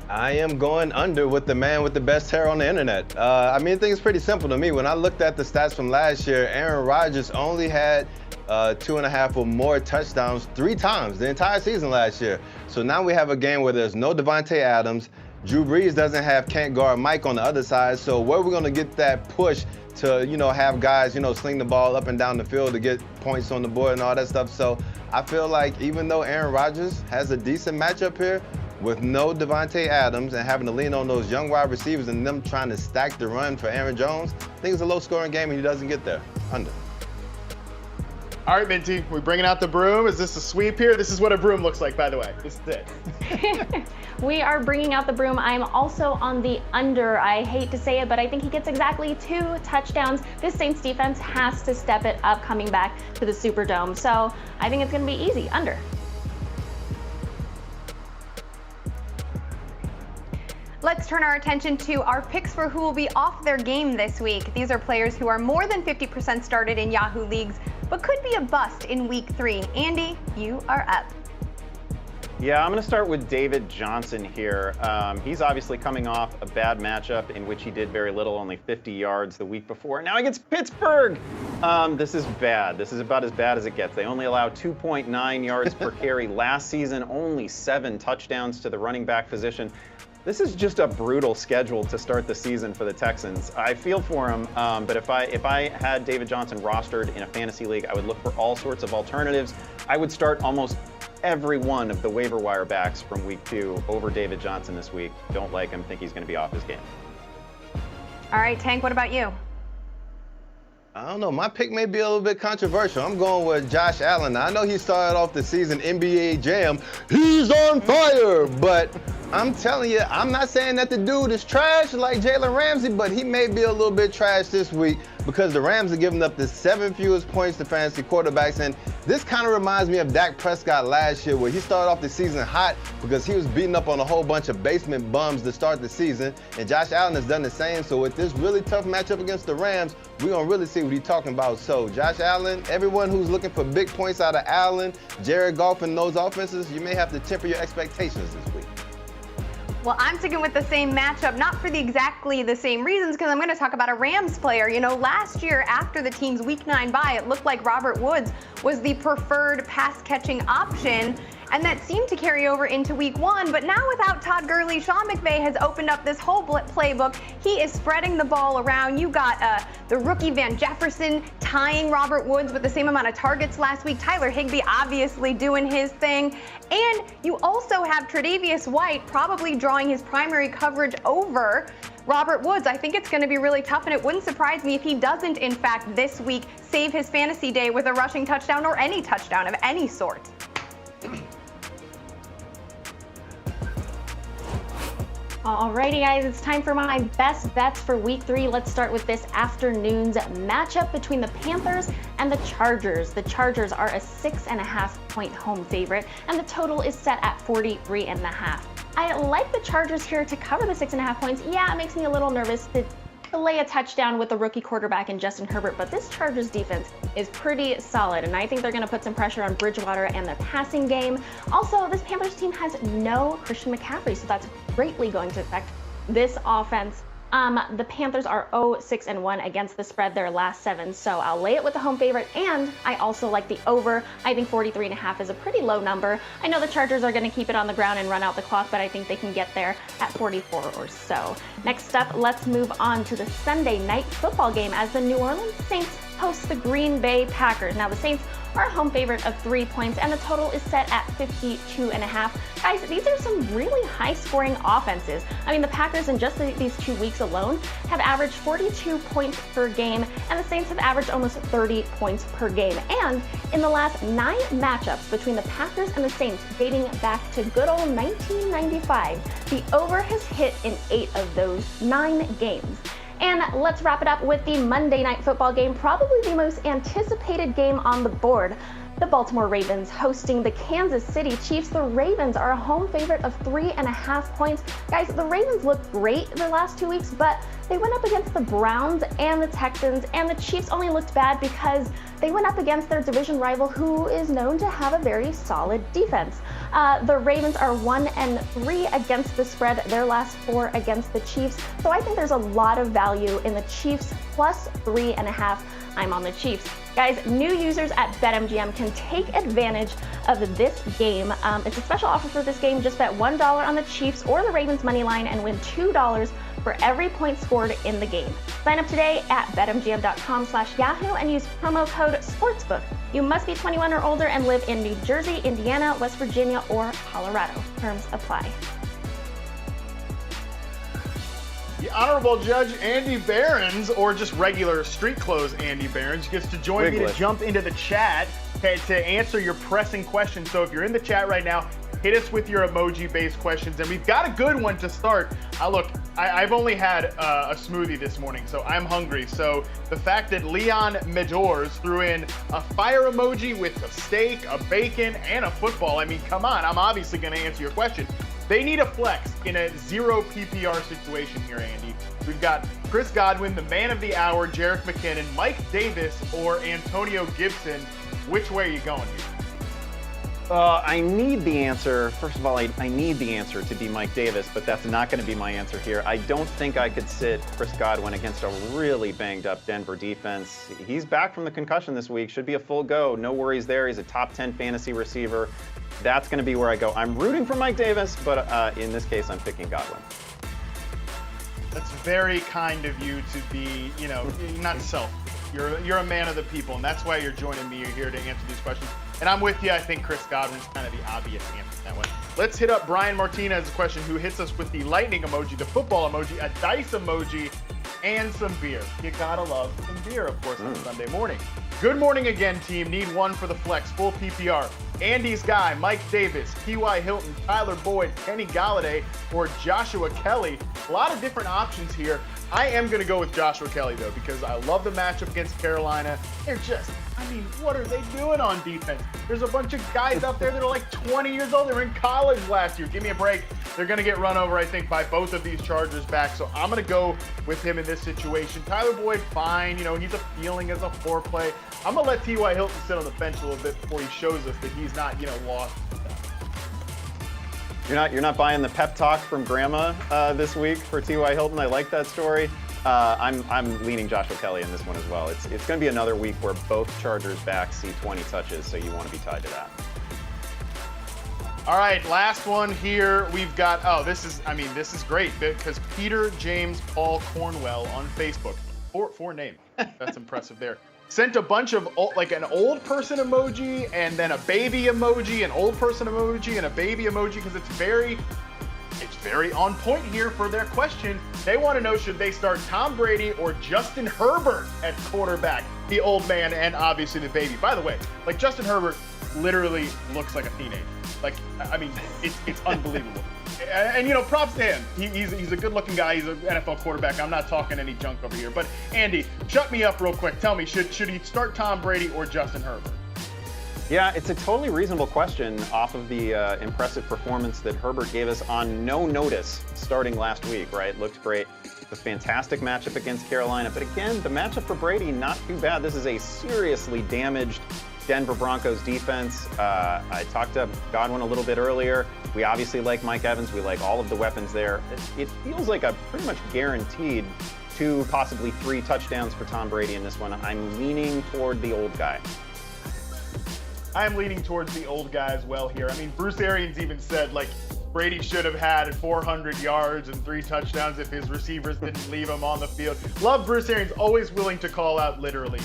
I am going under with the man with the best hair on the internet. I think it's pretty simple to me. When I looked at the stats from last year, Aaron Rodgers only had 2.5 or more touchdowns 3 times the entire season last year. So now we have a game where there's no Devontae Adams. Drew Brees can't guard Mike on the other side. So where are we going to get that push to, have guys, sling the ball up and down the field to get points on the board and all that stuff? So I feel like even though Aaron Rodgers has a decent matchup here, with no Devontae Adams and having to lean on those young wide receivers and them trying to stack the run for Aaron Jones, I think it's a low-scoring game and he doesn't get there. Under. All right, Minty, we're bringing out the broom. Is this a sweep here? This is what a broom looks like, by the way. This is it. We are bringing out the broom. I'm also on the under. I hate to say it, but I think he gets exactly 2 touchdowns. This Saints defense has to step it up coming back to the Superdome. So I think it's going to be easy. Under. Let's turn our attention to our picks for who will be off their game this week. These are players who are more than 50% started in Yahoo leagues, but could be a bust in week 3. Andy, you are up. Yeah, I'm going to start with David Johnson here. He's obviously coming off a bad matchup in which he did very little, only 50 yards the week before. Now against Pittsburgh. This is bad. This is about as bad as it gets. They only allow 2.9 yards per carry last season, only 7 touchdowns to the running back position. This is just a brutal schedule to start the season for the Texans. I feel for him, but if I had David Johnson rostered in a fantasy league, I would look for all sorts of alternatives. I would start almost every one of the waiver wire backs from week 2 over David Johnson this week. Don't like him, think he's going to be off his game. All right, Tank, what about you? I don't know. My pick may be a little bit controversial. I'm going with Josh Allen. Now, I know he started off the season NBA Jam. He's on fire. But I'm telling you, I'm not saying that the dude is trash like Jalen Ramsey, but he may be a little bit trash this week because the Rams are giving up the 7th fewest points to fantasy quarterbacks. And this kind of reminds me of Dak Prescott last year, where he started off the season hot because he was beating up on a whole bunch of basement bums to start the season. And Josh Allen has done the same. So with this really tough matchup against the Rams, we're going to really see what he's talking about. So Josh Allen, everyone who's looking for big points out of Allen, Jared Goff, and those offenses, you may have to temper your expectations this week. Well, I'm sticking with the same matchup, not for exactly the same reasons, because I'm going to talk about a Rams player. You know, last year after the team's Week 9 bye, it looked like Robert Woods was the preferred pass-catching option, and that seemed to carry over into Week 1. But now without Todd Gurley, Sean McVay has opened up this whole playbook. He is spreading the ball around. You got the rookie Van Jefferson tying Robert Woods with the same amount of targets last week. Tyler Higbee obviously doing his thing. And you also have Tre'Davious White probably drawing his primary coverage over Robert Woods. I think it's going to be really tough, and it wouldn't surprise me if he doesn't, in fact, this week save his fantasy day with a rushing touchdown or any touchdown of any sort. Alrighty, guys, it's time for my best bets for week 3. Let's start with this afternoon's matchup between the Panthers and the Chargers. The Chargers are a 6.5-point home favorite, and the total is set at 43.5. I like the Chargers here to cover the 6.5 points. Yeah, it makes me a little nervous to lay a touchdown with a rookie quarterback in Justin Herbert, but this Chargers defense is pretty solid, and I think they're going to put some pressure on Bridgewater and their passing game. Also, this Panthers team has no Christian McCaffrey, so that's greatly going to affect this offense. The Panthers are 0-6-1 against the spread their last 7, so I'll lay it with the home favorite, and I also like the over. I think 43.5 is a pretty low number. I know the Chargers are going to keep it on the ground and run out the clock, but I think they can get there at 44 or so. Next up, let's move on to the Sunday night football game as the New Orleans Saints host the Green Bay Packers. Now, the Saints are a home favorite of 3 points, and the total is set at 52.5. Guys, these are some really high-scoring offenses. I mean, the Packers in just these 2 weeks alone have averaged 42 points per game, and the Saints have averaged almost 30 points per game. And in the last 9 matchups between the Packers and the Saints, dating back to good old 1995, the over has hit in 8 of those 9 games. And let's wrap it up with the Monday Night Football game, probably the most anticipated game on the board. The Baltimore Ravens hosting the Kansas City Chiefs. The Ravens are a home favorite of 3.5 points. Guys, the Ravens looked great the last 2 weeks, but they went up against the Browns and the Texans, and the Chiefs only looked bad because they went up against their division rival, who is known to have a very solid defense. The Ravens are 1-3 against the spread, their last 4 against the Chiefs. So I think there's a lot of value in the Chiefs plus 3.5. I'm on the Chiefs. Guys, new users at BetMGM can take advantage of this game. It's a special offer for this game. Just bet $1 on the Chiefs or the Ravens money line and win $2 for every point scored in the game. Sign up today at betmgm.com/Yahoo and use promo code SPORTSBOOK. You must be 21 or older and live in New Jersey, Indiana, West Virginia, or Colorado. Terms apply. The Honorable Judge Andy Behrens, or just regular street clothes Andy Behrens, gets to join me to jump into the chat to answer your pressing questions. So if you're in the chat right now, hit us with your emoji-based questions. And we've got a good one to start. Look, I've only had a smoothie this morning, so I'm hungry. So the fact that Leon Medors threw in a fire emoji with a steak, a bacon, and a football, I mean, come on, I'm obviously going to answer your question. They need a flex in a 0 PPR situation here, Andy. We've got Chris Godwin, the man of the hour, Jerick McKinnon, Mike Davis, or Antonio Gibson. Which way are you going here? I need the answer. First of all, I need the answer to be Mike Davis, but that's not going to be my answer here. I don't think I could sit Chris Godwin against a really banged up Denver defense. He's back from the concussion this week. Should be a full go. No worries there. He's a top 10 fantasy receiver. That's going to be where I go. I'm rooting for Mike Davis, but in this case, I'm picking Godwin. That's very kind of you to be, not selfish. You're a man of the people, and that's why you're joining me here to answer these questions. And I'm with you. I think Chris Godwin's kind of the obvious answer to that one. Let's hit up Brian Martinez's question, who hits us with the lightning emoji, the football emoji, a dice emoji, and some beer. You gotta love some beer, of course, on Sunday morning. Good morning again, team. Need one for the flex, full PPR. Andy's guy, Mike Davis, T.Y. Hilton, Tyler Boyd, Kenny Galladay, or Joshua Kelly. A lot of different options here. I am going to go with Joshua Kelly, though, because I love the matchup against Carolina. They're just, what are they doing on defense? There's a bunch of guys out there that are like 20 years old. They were in college last year. Give me a break. They're going to get run over, I think, by both of these Chargers backs. So I'm going to go with him in this situation. Tyler Boyd, fine. He's a feeling as a foreplay. I'm going to let T.Y. Hilton sit on the bench a little bit before he shows us that he's not, lost. You're not buying the pep talk from Grandma this week for T.Y. Hilton. I like that story. I'm leaning Joshua Kelly in this one as well. It's going to be another week where both Chargers backs see 20 touches, so you want to be tied to that. All right, last one here. We've got, this is great because Peter James Paul Cornwell on Facebook. Four names. That's impressive there. Sent a bunch of an old person emoji and then a baby emoji, an old person emoji and a baby emoji because it's very on point here for their question. They want to know, should they start Tom Brady or Justin Herbert at quarterback? The old man and obviously the baby. By the way, Justin Herbert literally looks like a teenager. It's unbelievable. And props to him. He's a good-looking guy. He's an NFL quarterback. I'm not talking any junk over here. But Andy, shut me up real quick. Tell me, should he start Tom Brady or Justin Herbert? Yeah, it's a totally reasonable question off of the impressive performance that Herbert gave us on no notice starting last week, right? Looked great. A fantastic matchup against Carolina. But again, the matchup for Brady, not too bad. This is a seriously damaged Denver Broncos defense. I talked to Godwin a little bit earlier. We obviously like Mike Evans. We like all of the weapons there. It feels like a pretty much guaranteed 2, possibly 3 touchdowns for Tom Brady in this one. I'm leaning toward the old guy. I'm leaning towards the old guy as well here. Bruce Arians even said, Brady should have had 400 yards and 3 touchdowns if his receivers didn't leave him on the field. Love Bruce Arians, always willing to call out literally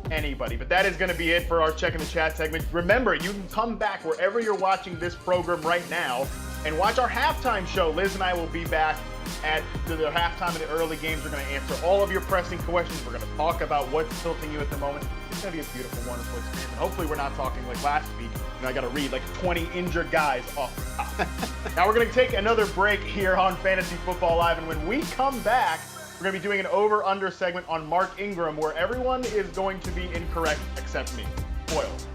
anybody. But that is going to be it for our Check in the Chat segment. Remember, you can come back wherever you're watching this program right now and watch our halftime show. Liz and I will be back at the halftime of the early games. We're going to answer all of your pressing questions. We're going to talk about what's tilting you at the moment. It's going to be a beautiful, wonderful experience. And hopefully we're not talking like last week. I got to read 20 injured guys off the top. Now we're going to take another break here on Fantasy Football Live. And when we come back, we're going to be doing an over-under segment on Mark Ingram where everyone is going to be incorrect except me. Spoiled.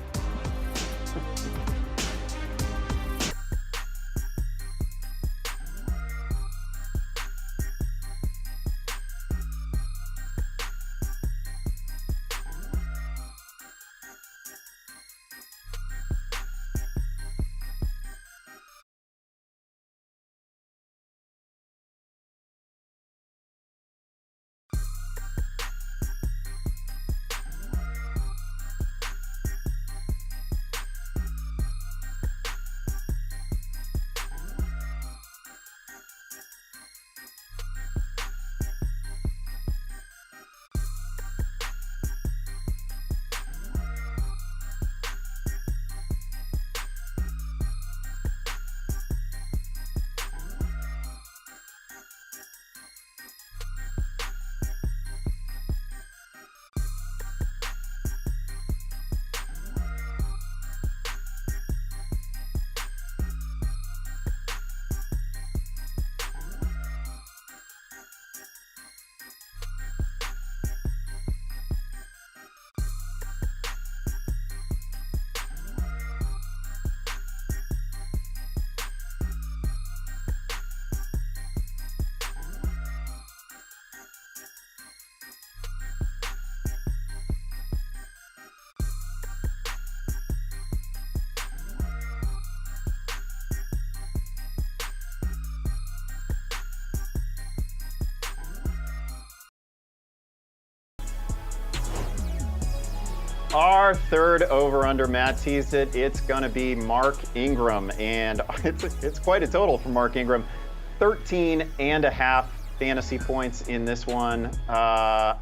Our third over-under, Matt teased it. It's going to be Mark Ingram, and it's quite a total for Mark Ingram. 13.5 fantasy points in this one. I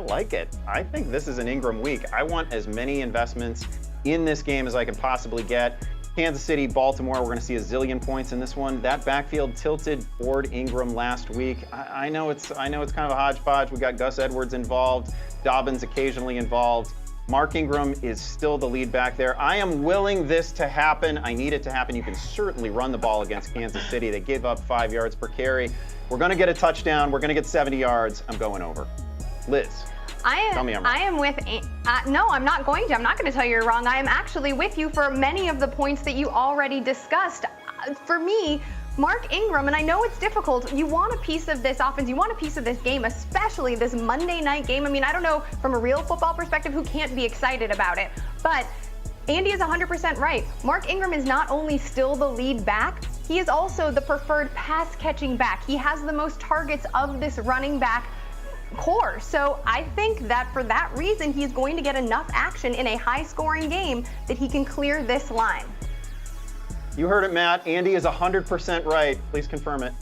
like it. I think this is an Ingram week. I want as many investments in this game as I can possibly get. Kansas City, Baltimore, we're going to see a zillion points in this one. That backfield tilted toward Ingram last week. I know it's kind of a hodgepodge. We got Gus Edwards involved, Dobbins occasionally involved. Mark Ingram is still the lead back there. I am willing this to happen. I need it to happen. You can certainly run the ball against Kansas City. They gave up 5 yards per carry. We're going to get a touchdown. We're going to get 70 yards. I'm going over. Liz. Tell me I'm wrong. I am with, no, I'm not going to. I'm not going to tell you you're wrong. I am actually with you for many of the points that you already discussed. For me, Mark Ingram, and I know it's difficult, you want a piece of this offense, you want a piece of this game, especially this Monday night game. I mean, I don't know from a real football perspective who can't be excited about it, but Andy is 100% right. Mark Ingram is not only still the lead back, he is also the preferred pass catching back. He has the most targets of this running back core. So I think that for that reason, he's going to get enough action in a high scoring game that he can clear this line. You heard it, Matt. Andy is 100% right. Please confirm it.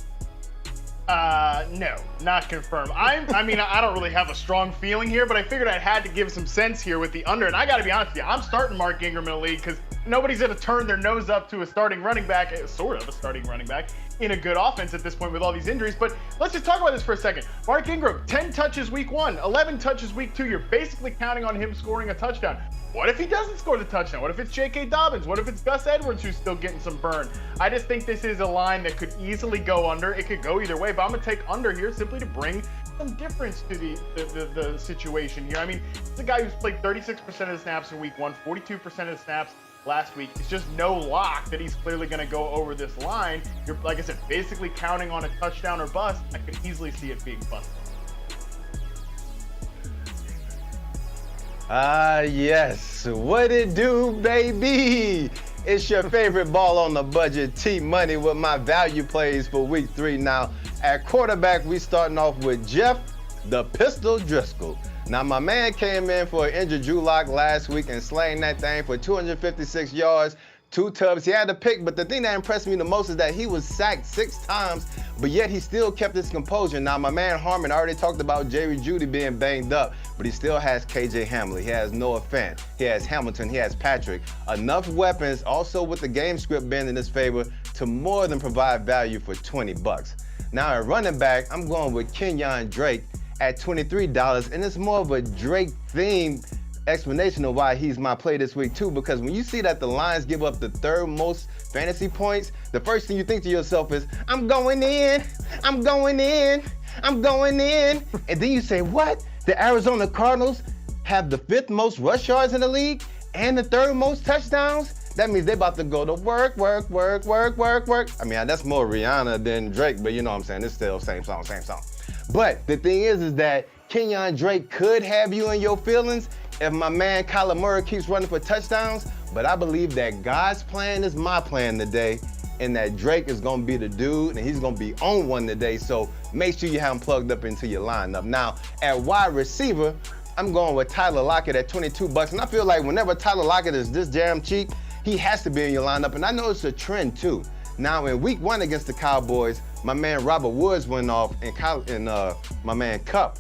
No, not confirmed. I mean, I don't really have a strong feeling here, but I figured I had to give some sense here with the under. And I got to be honest with you, I'm starting Mark Ingram in a league because nobody's going to turn their nose up to a starting running back, sort of a starting running back, in a good offense at this point with all these injuries. But let's just talk about this for a second. Mark Ingram, 10 touches week 1, 11 touches week 2. You're basically counting on him scoring a touchdown. What if he doesn't score the touchdown? What if it's J.K. Dobbins? What if it's Gus Edwards who's still getting some burn? I just think this is a line that could easily go under. It could go either way, but I'm going to take under here simply to bring some difference to the situation here. I mean, it's a guy who's played 36% of the snaps in week 1, 42% of the snaps last week. It's just no lock that he's clearly going to go over this line. You're, like I said, basically counting on a touchdown or bust. I could easily see it being busted. Yes. What it do, baby? It's your favorite ball on the budget, T-Money, with my value plays for week 3. Now, at quarterback, we starting off with Jeff, the Pistol Driscoll. Now, my man came in for an injured Drew Lock last week and slaying that thing for 256 yards, 2 tubs. He had to pick, but the thing that impressed me the most is that he was sacked 6 times, but yet he still kept his composure. Now, my man Harmon already talked about Jerry Jeudy being banged up, but he still has KJ Hamler. He has Noah Fant. He has Hamilton. He has Patrick. Enough weapons, also with the game script being in his favor, to more than provide value for $20. Now, at running back, I'm going with Kenyon Drake at $23, and it's more of a Drake-themed explanation of why he's my play this week too, because when you see that the Lions give up the 3rd most fantasy points, the first thing you think to yourself is, I'm going in, I'm going in, I'm going in. And then you say, what? The Arizona Cardinals have the 5th most rush yards in the league and the 3rd most touchdowns? That means they're about to go to work. I mean, that's more Rihanna than Drake, but you know what I'm saying, it's still same song. But the thing is that Kenyon Drake could have you in your feelings if my man Kyler Murray keeps running for touchdowns, but I believe that God's plan is my plan today, and that Drake is gonna be the dude, and he's gonna be on one today, so make sure you have him plugged up into your lineup. Now, at wide receiver, I'm going with Tyler Lockett at $22, and I feel like whenever Tyler Lockett is this damn cheap, he has to be in your lineup, and I know it's a trend too. Now, in week 1 against the Cowboys, my man Robert Woods went off, and my man Kupp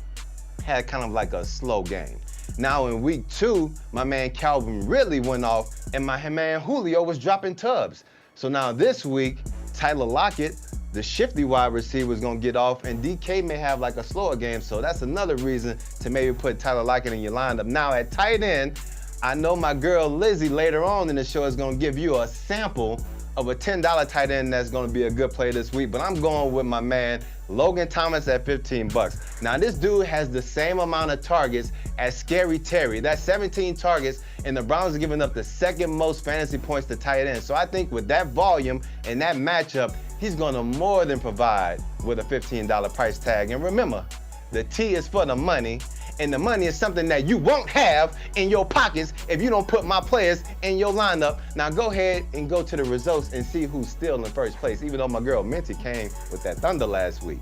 had kind of like a slow game. Now in week 2, my man Calvin Ridley went off, and my man Julio was dropping tubs. So now this week, Tyler Lockett, the shifty wide receiver, is gonna get off, and DK may have like a slower game. So that's another reason to maybe put Tyler Lockett in your lineup. Now at tight end, I know my girl Lizzie later on in the show is gonna give you a sample of a $10 tight end that's gonna be a good play this week, but I'm going with my man Logan Thomas at $15. Now this dude has the same amount of targets as Scary Terry. That's 17 targets, and the Browns are giving up the 2nd most fantasy points to tight end. So I think with that volume and that matchup, he's gonna more than provide with a $15 price tag. And remember, the T is for the money, and the money is something that you won't have in your pockets if you don't put my players in your lineup. Now go ahead and go to the results and see who's still in first place, even though my girl Minty came with that thunder last week.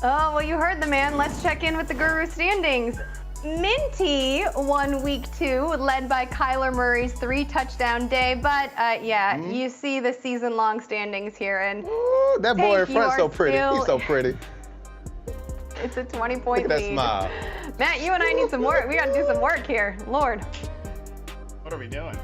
Oh, well, you heard the man. Let's check in with the Guru standings. Minty won week 2, led by Kyler Murray's 3-touchdown day. But you see the season-long standings here, and Ooh, that boy in front so pretty. He's so pretty. It's a 20-point Look at that lead. smile. Matt, you and I need some work. We got to do some work here. Lord. What are we doing?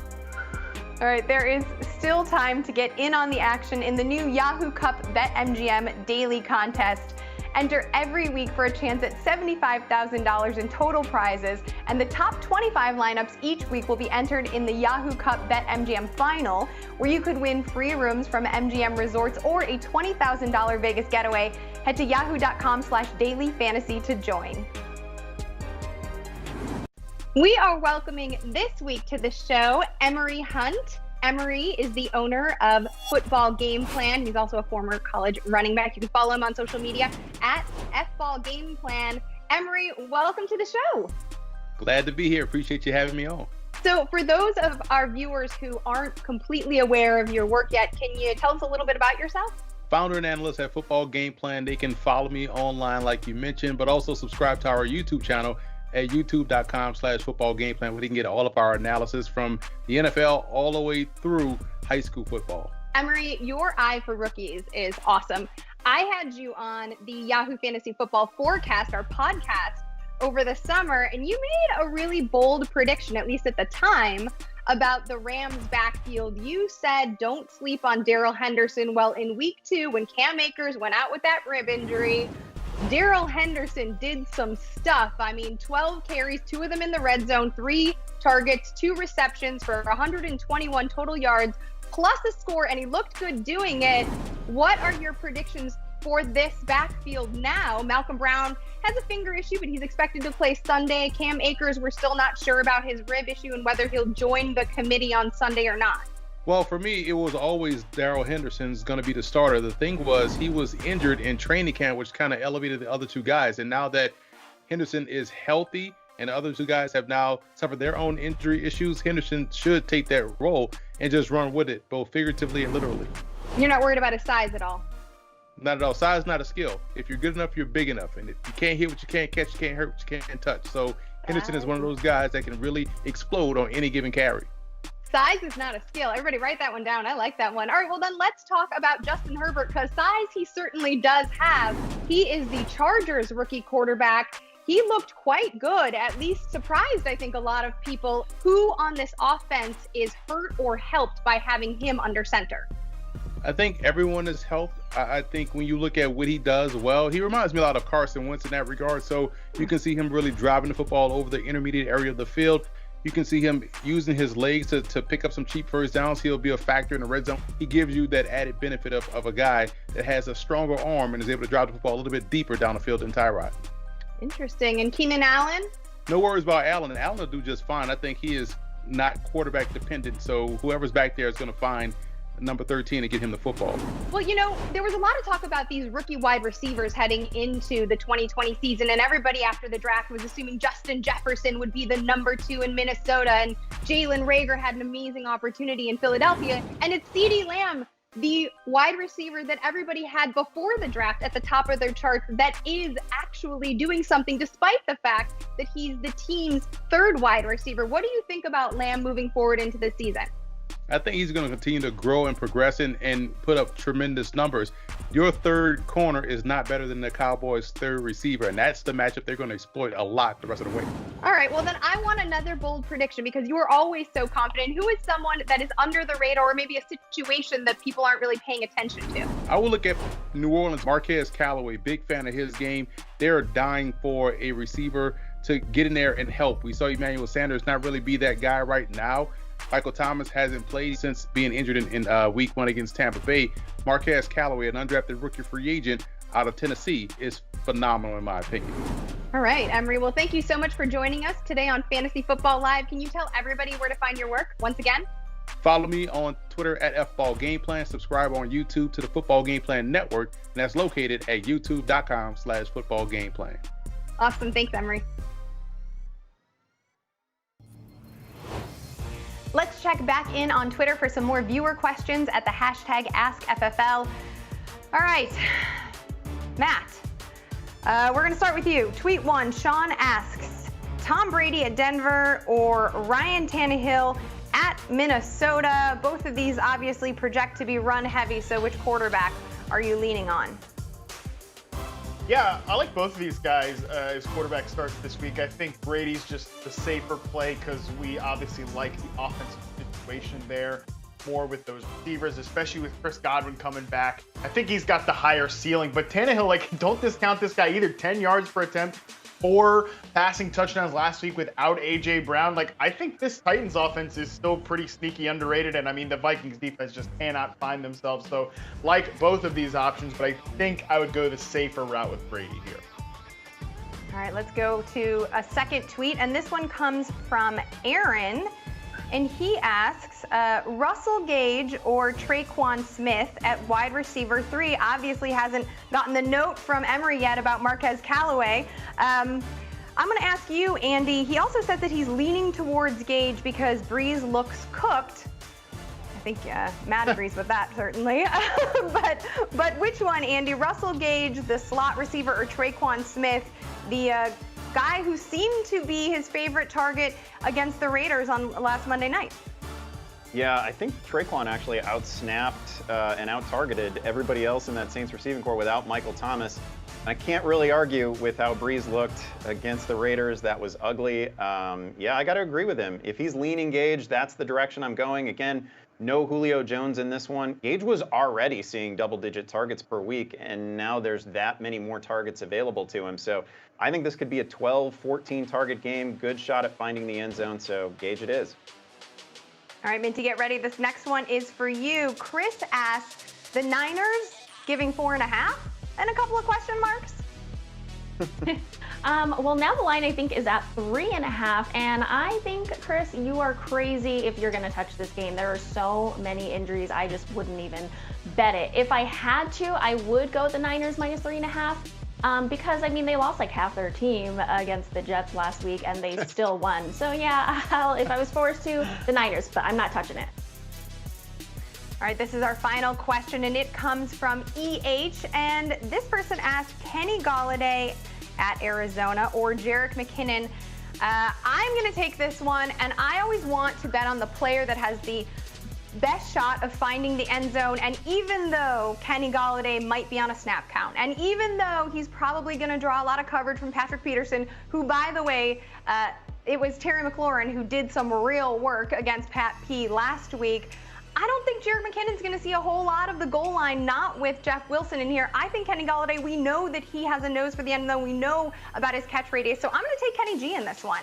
All right, there is still time to get in on the action in the new Yahoo Cup BetMGM daily contest. Enter every week for a chance at $75,000 in total prizes, and the top 25 lineups each week will be entered in the Yahoo Cup BetMGM final, where you could win free rooms from MGM Resorts or a $20,000 Vegas getaway. Head to yahoo.com/dailyfantasy to join. We are welcoming this week to the show Emery Hunt. Emery is the owner of Football Game Plan. He's also a former college running back. You can follow him on social media at FBallGamePlan. Emery, welcome to the show. Glad to be here. Appreciate you having me on. So for those of our viewers who aren't completely aware of your work yet, can you tell us a little bit about yourself? Founder and analyst at Football Game Plan. They can follow me online like you mentioned, but also subscribe to our YouTube channel at youtube.com/footballgameplan, where you can get all of our analysis from the NFL all the way through high school football. Emery, your eye for rookies is awesome. I had you on the Yahoo Fantasy Football Forecast, our podcast, over the summer, and you made a really bold prediction, at least at the time, about the Rams' backfield. You said don't sleep on Darrell Henderson. Well, in week 2, when Cam Akers went out with that rib injury, Darrell Henderson did some stuff. I mean, 12 carries, 2 of them in the red zone, 3 targets, 2 receptions for 121 total yards, plus a score, and he looked good doing it. What are your predictions for this backfield now? Malcolm Brown has a finger issue, but he's expected to play Sunday. Cam Akers, we're still not sure about his rib issue and whether he'll join the committee on Sunday or not. Well, for me, it was always Darrell Henderson's going to be the starter. The thing was, he was injured in training camp, which kind of elevated the other 2 guys. And now that Henderson is healthy and the other 2 guys have now suffered their own injury issues, Henderson should take that role and just run with it, both figuratively and literally. You're not worried about his size at all? Not at all. Size is not a skill. If you're good enough, you're big enough. And if you can't hit what you can't catch, you can't hurt what you can't touch. So Henderson is one of those guys that can really explode on any given carry. Size is not a skill. Everybody write that one down. I like that one. All right, well then let's talk about Justin Herbert, because size he certainly does have. He is the Chargers rookie quarterback. He looked quite good, at least surprised, I think, a lot of people. Who on this offense is hurt or helped by having him under center? I think everyone is helped. I think when you look at what he does well, he reminds me a lot of Carson Wentz in that regard. So you can see him really driving the football over the intermediate area of the field. You can see him using his legs to pick up some cheap first downs. He'll be a factor in the red zone. He gives you that added benefit of a guy that has a stronger arm and is able to drive the football a little bit deeper down the field than Tyrod. Interesting. And Keenan Allen? No worries about Allen. And Allen will do just fine. I think he is not quarterback dependent. So whoever's back there is going to find number 13 and get him the football. Well, you know, there was a lot of talk about these rookie wide receivers heading into the 2020 season, and everybody after the draft was assuming Justin Jefferson would be the number 2 in Minnesota, and Jalen Reagor had an amazing opportunity in Philadelphia, and it's CeeDee Lamb, the wide receiver that everybody had before the draft at the top of their charts, that is actually doing something despite the fact that he's the team's 3rd wide receiver. What do you think about Lamb moving forward into the season? I think he's going to continue to grow and progress and put up tremendous numbers. Your 3rd corner is not better than the Cowboys' 3rd receiver, and that's the matchup they're going to exploit a lot the rest of the way. All right, well then I want another bold prediction, because you are always so confident. Who is someone that is under the radar, or maybe a situation that people aren't really paying attention to? I will look at New Orleans, Marquez Callaway, big fan of his game. They're dying for a receiver to get in there and help. We saw Emmanuel Sanders not really be that guy right now. Michael Thomas hasn't played since being injured in week 1 against Tampa Bay. Marquez Callaway, an undrafted rookie free agent out of Tennessee, is phenomenal in my opinion. All right, Emery. Well, thank you so much for joining us today on Fantasy Football Live. Can you tell everybody where to find your work once again? Follow me on Twitter at FBallGamePlan. Subscribe on YouTube to the Football Game Plan Network, and that's located at youtube.com/footballgameplan. Awesome. Thanks, Emery. Let's check back in on Twitter for some more viewer questions at the hashtag AskFFL. All right, Matt, we're going to start with you. Tweet 1, Sean asks, Tom Brady at Denver or Ryan Tannehill at Minnesota? Both of these obviously project to be run heavy, so which quarterback are you leaning on? Yeah, I like both of these guys as quarterback starts this week. I think Brady's just the safer play because we obviously like the offensive situation there more with those receivers, especially with Chris Godwin coming back. I think he's got the higher ceiling, but Tannehill, like, don't discount this guy either. 10 yards per attempt, 4 passing touchdowns last week without A.J. Brown. Like, I think this Titans offense is still pretty sneaky underrated, and I mean, the Vikings defense just cannot find themselves. So, like both of these options, but I think I would go the safer route with Brady here. All right, let's go to a second tweet, and this one comes from Aaron. And he asks, Russell Gage or Traquan Smith at wide receiver 3 obviously hasn't gotten the note from Emery yet about Marquez Callaway. I'm going to ask you, Andy. He also said that he's leaning towards Gage because Breeze looks cooked. I think Matt agrees with that, certainly. but which one, Andy? Russell Gage, the slot receiver, or Traquan Smith, the guy who seemed to be his favorite target against the Raiders on last Monday night? Yeah, I think Traquan actually outsnapped and out-targeted everybody else in that Saints receiving corps without Michael Thomas. I can't really argue with how Breeze looked against the Raiders. That was ugly. Yeah, I got to agree with him. If he's leaning Gage, that's the direction I'm going. Again, no Julio Jones in this one. Gage was already seeing double-digit targets per week, and now there's that many more targets available to him. So I think this could be a 12, 14 target game. Good shot at finding the end zone, so Gage it is. All right, Minty, get ready. This next one is for you. Chris asks, the Niners giving 4.5 and a couple of question marks? Well, now the line, I think, is at 3.5, and I think, Chris, you are crazy if you're going to touch this game. There are so many injuries, I just wouldn't even bet it. If I had to, I would go the Niners minus 3.5, because, I mean, they lost like half their team against the Jets last week, and they still won. So, yeah, if I was forced to, the Niners, but I'm not touching it. All right, this is our final question, and it comes from EH, and this person asked Kenny Golladay at Arizona or Jerick McKinnon. I'm going to take this one, and I always want to bet on the player that has the best shot of finding the end zone. And even though Kenny Golladay might be on a snap count, and even though he's probably going to draw a lot of coverage from Patrick Peterson, who, by the way, it was Terry McLaurin who did some real work against Pat P last week, I don't think Jerick McKinnon's going to see a whole lot of the goal line, not with Jeff Wilson in here. I think Kenny Golladay, we know that he has a nose for the end zone. We know about his catch radius. So I'm going to take Kenny G in this one.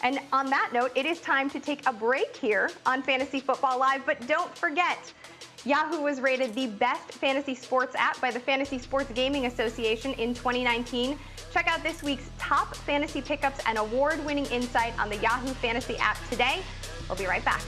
And on that note, it is time to take a break here on Fantasy Football Live. But don't forget, Yahoo was rated the best fantasy sports app by the Fantasy Sports Gaming Association in 2019. Check out this week's top fantasy pickups and award-winning insight on the Yahoo Fantasy app today. We'll be right back.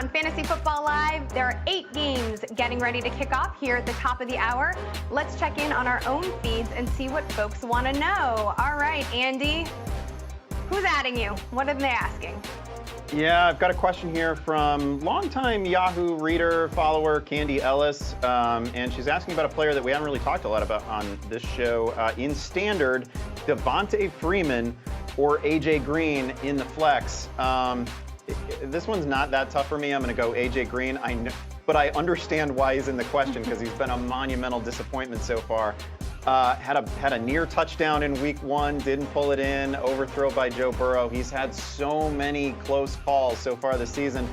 on Fantasy Football Live. There are 8 games getting ready to kick off here at the top of the hour. Let's check in on our own feeds and see what folks want to know. All right, Andy, who's adding you? What are they asking? Yeah, I've got a question here from longtime Yahoo reader, follower, Candy Ellis, and she's asking about a player that we haven't really talked a lot about on this show. In standard, Devonta Freeman or AJ Green in the flex. This one's not that tough for me. I'm going to go AJ Green. I know, but I understand why he's in the question because he's been a monumental disappointment so far. Had a near touchdown in week 1, didn't pull it in, overthrow by Joe Burrow. He's had so many close calls so far this season.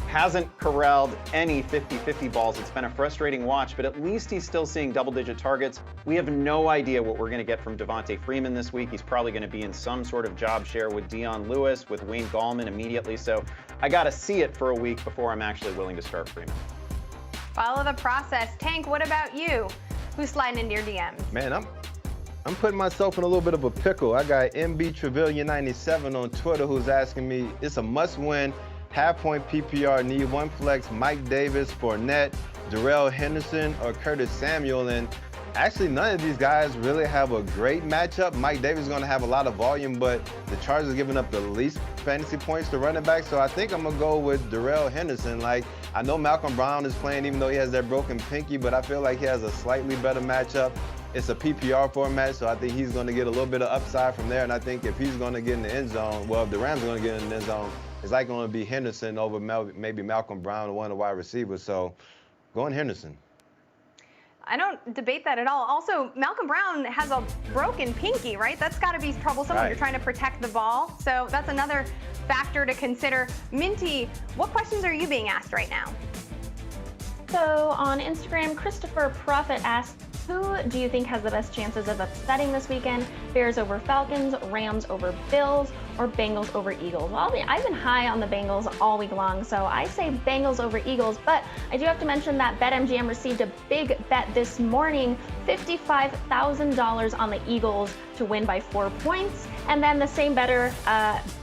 Hasn't corralled any 50-50 balls. It's been a frustrating watch, but at least he's still seeing double-digit targets. We have no idea what we're going to get from Devonta Freeman this week. He's probably going to be in some sort of job share with Dion Lewis, with Wayne Gallman immediately. So I got to see it for a week before I'm actually willing to start Freeman. Follow the process. Tank, what about you? Who's sliding into your DMs? Man, I'm putting myself in a little bit of a pickle. I got MB Trevelyan97 on Twitter who's asking me, it's a must-win, half-point PPR, need one flex, Mike Davis, Fournette, Darrell Henderson, or Curtis Samuel. And actually, none of these guys really have a great matchup. Mike Davis is going to have a lot of volume, but the Chargers are giving up the least fantasy points to running back. So I think I'm going to go with Darrell Henderson. Like, I know Malcolm Brown is playing even though he has that broken pinky, but I feel like he has a slightly better matchup. It's a PPR format, so I think he's going to get a little bit of upside from there. And I think if he's going to get in the end zone, well, if the Rams are going to get in the end zone, it's like going to be Henderson over maybe Malcolm Brown or one of the wide receivers. So going Henderson. I don't debate that at all. Also, Malcolm Brown has a broken pinky, right? That's got to be troublesome when you're trying to protect the ball. So that's another factor to consider. Minty, what questions are you being asked right now? So on Instagram, Christopher Prophet asked, who do you think has the best chances of upsetting this weekend? Bears over Falcons, Rams over Bills, or Bengals over Eagles? Well, I've been high on the Bengals all week long, so I say Bengals over Eagles, but I do have to mention that BetMGM received a big bet this morning, $55,000 on the Eagles to win by 4 points, and then the same bettor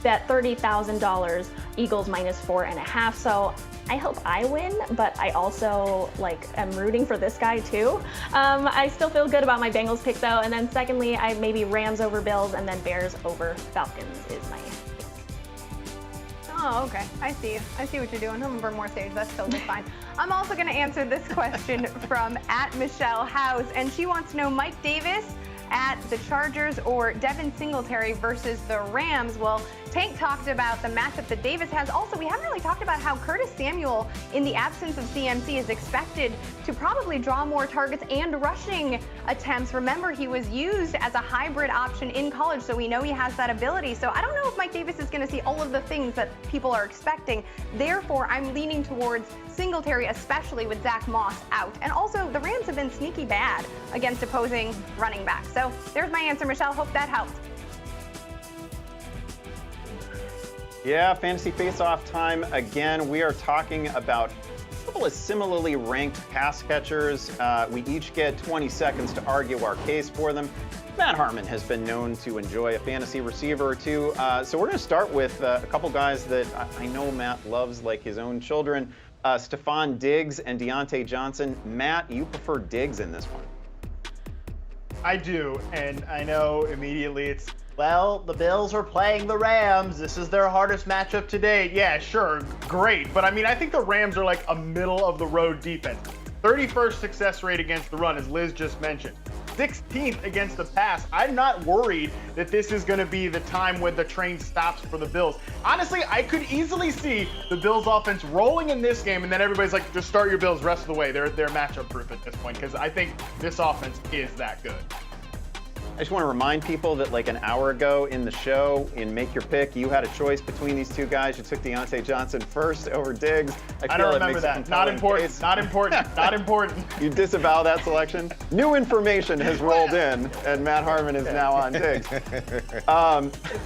bet $30,000 Eagles minus 4.5. So I hope I win, but I also am rooting for this guy too. I still feel good about my Bengals pick though. And then secondly, I maybe Rams over Bills and then Bears over Falcons is my pick. Oh, okay. I see you. I see what you're doing. I'm over more stage. That's totally fine. I'm also going to answer this question from @Michelle House, and she wants to know Mike Davis at the Chargers or Devin Singletary versus the Rams. Well, Tank talked about the matchup that Davis has. Also, we haven't really talked about how Curtis Samuel, in the absence of CMC, is expected to probably draw more targets and rushing attempts. Remember, he was used as a hybrid option in college, so we know he has that ability. So I don't know if Mike Davis is going to see all of the things that people are expecting. Therefore, I'm leaning towards Singletary, especially with Zach Moss out. And also, the Rams have been sneaky bad against opposing running backs. So there's my answer, Michelle. Hope that helped. Yeah, fantasy face-off time again. We are talking about a couple of similarly ranked pass catchers. We each get 20 seconds to argue our case for them. Matt Harmon has been known to enjoy a fantasy receiver or two. So we're going to start with a couple guys that I know Matt loves like his own children. Stephon Diggs and Deontay Johnson. Matt, you prefer Diggs in this one. I do, and I know immediately it's, well, the Bills are playing the Rams. This is their hardest matchup to date. Yeah, sure, great. But I mean, I think the Rams are like a middle of the road defense. 31st success rate against the run, as Liz just mentioned. 16th against the pass. I'm not worried that this is going to be the time when the train stops for the Bills. Honestly, I could easily see the Bills offense rolling in this game, and then everybody's like, just start your Bills rest of the way. They're matchup proof at this point, because I think this offense is that good. I just want to remind people that like an hour ago in the show, in Make Your Pick, you had a choice between these two guys. You took Deontay Johnson first over Diggs. I don't remember that. Not important. Not important. Not important. You disavow that selection? New information has rolled in, and Matt Harmon is now on Diggs.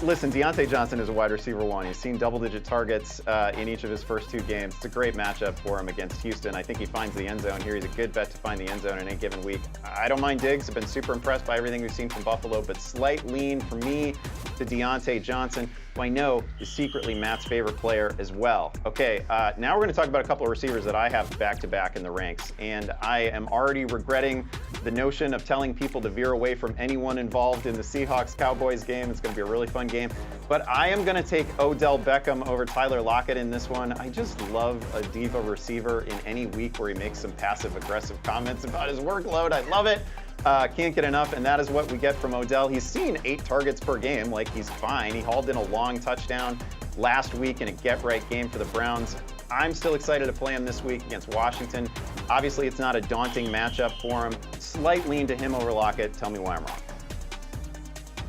Listen, Deontay Johnson is a wide receiver one. He's seen double-digit targets in each of his first two games. It's a great matchup for him against Houston. I think he finds the end zone here. He's a good bet to find the end zone in any given week. I don't mind Diggs. I've been super impressed by everything we've seen from in Buffalo, but slight lean for me to Deontay Johnson, who I know is secretly Matt's favorite player as well. Okay, now we're going to talk about a couple of receivers that I have back-to-back in the ranks, and I am already regretting the notion of telling people to veer away from anyone involved in the Seahawks-Cowboys game. It's going to be a really fun game, but I am going to take Odell Beckham over Tyler Lockett in this one. I just love a diva receiver in any week where he makes some passive-aggressive comments about his workload. I love it. Can't get enough, and that is what we get from Odell. He's seen 8 targets per game, like he's fine. He hauled in a long touchdown last week in a get-right game for the Browns. I'm still excited to play him this week against Washington. Obviously, it's not a daunting matchup for him. Slight lean to him over Lockett. Tell me why I'm wrong.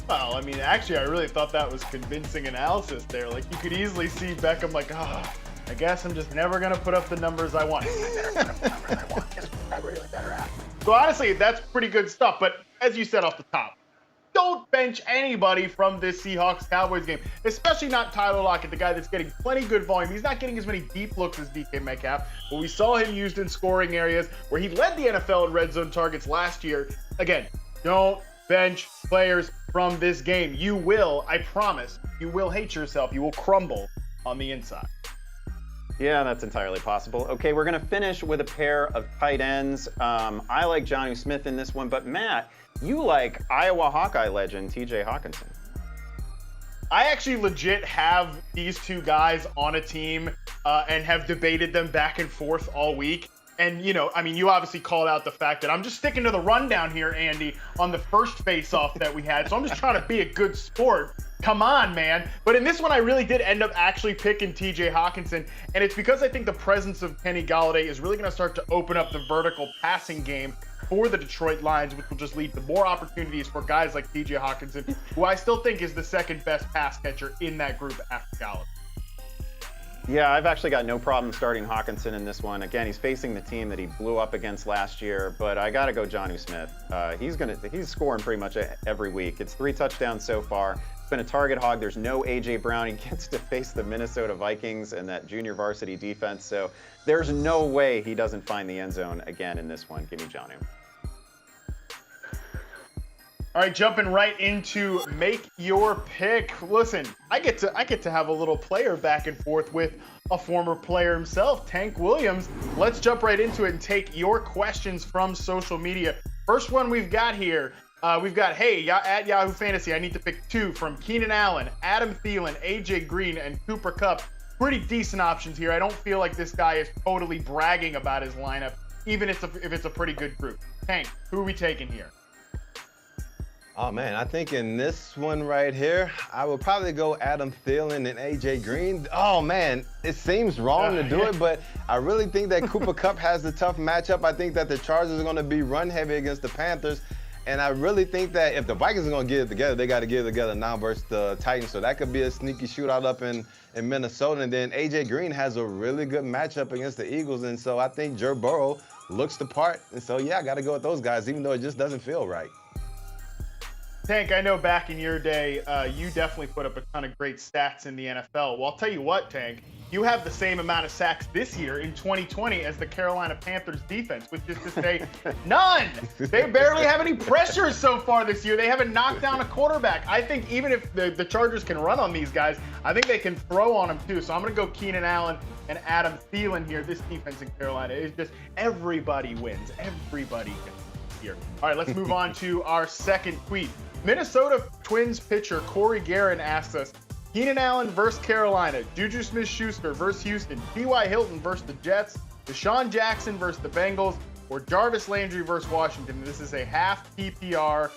Well, I mean, actually, I really thought that was convincing analysis there. Like, you could easily see Beckham like, I guess I'm just never going to put up the numbers I want. So honestly, that's pretty good stuff. But as you said off the top, don't bench anybody from this Seahawks-Cowboys game, especially not Tyler Lockett, the guy that's getting plenty good volume. He's not getting as many deep looks as DK Metcalf, but we saw him used in scoring areas where he led the NFL in red zone targets last year. Again, don't bench players from this game. You will, I promise, you will hate yourself. You will crumble on the inside. Yeah, that's entirely possible. Okay, we're going to finish with a pair of tight ends. I like Jonnu Smith in this one, but Matt, you like Iowa Hawkeye legend TJ Hawkinson. I actually legit have these two guys on a team and have debated them back and forth all week. And, you know, I mean, you obviously called out the fact that I'm just sticking to the rundown here, Andy, on the first face-off that we had. So I'm just trying to be a good sport. Come on, man. But in this one, I really did end up actually picking TJ Hawkinson. And it's because I think the presence of Kenny Golladay is really going to start to open up the vertical passing game for the Detroit Lions, which will just lead to more opportunities for guys like TJ Hawkinson, who I still think is the second best pass catcher in that group after Golladay. Yeah, I've actually got no problem starting Hawkinson in this one. Again, he's facing the team that he blew up against last year, but I got to go Jonnu Smith. He's scoring pretty much every week. It's 3 touchdowns so far. It's been a target hog. There's no A.J. Brown. He gets to face the Minnesota Vikings and that junior varsity defense, so there's no way he doesn't find the end zone again in this one. Give me Jonnu. All right, jumping right into make your pick. Listen, I get to have a little player back and forth with a former player himself, Tank Williams. Let's jump right into it and take your questions from social media. First one we've got here. We've got, hey, at Yahoo Fantasy, I need to pick 2 from Keenan Allen, Adam Thielen, AJ Green, and Cooper Kupp. Pretty decent options here. I don't feel like this guy is totally bragging about his lineup, even if it's a pretty good group. Tank, who are we taking here? Oh, man, I think in this one right here, I would probably go Adam Thielen and A.J. Green. Oh, man, it seems wrong to do it, but I really think that Cooper Kupp has the tough matchup. I think that the Chargers are going to be run-heavy against the Panthers, and I really think that if the Vikings are going to get it together, they got to get it together now versus the Titans, so that could be a sneaky shootout up in Minnesota. And then A.J. Green has a really good matchup against the Eagles, and so I think Joe Burrow looks the part. And so, yeah, I got to go with those guys, even though it just doesn't feel right. Tank, I know back in your day, you definitely put up a ton of great stats in the NFL. Well, I'll tell you what, Tank, you have the same amount of sacks this year in 2020 as the Carolina Panthers defense, which is to say none. They barely have any pressures so far this year. They haven't knocked down a quarterback. I think even if the Chargers can run on these guys, I think they can throw on them too. So I'm going to go Keenan Allen and Adam Thielen here. This defense in Carolina is just everybody wins. Everybody wins here. All right, let's move on to our second tweet. Minnesota Twins pitcher Corey Guerin asks us, Keenan Allen versus Carolina, Juju Smith-Schuster versus Houston, T.Y. Hilton versus the Jets, Deshaun Jackson versus the Bengals, or Jarvis Landry versus Washington. This is a half PPR.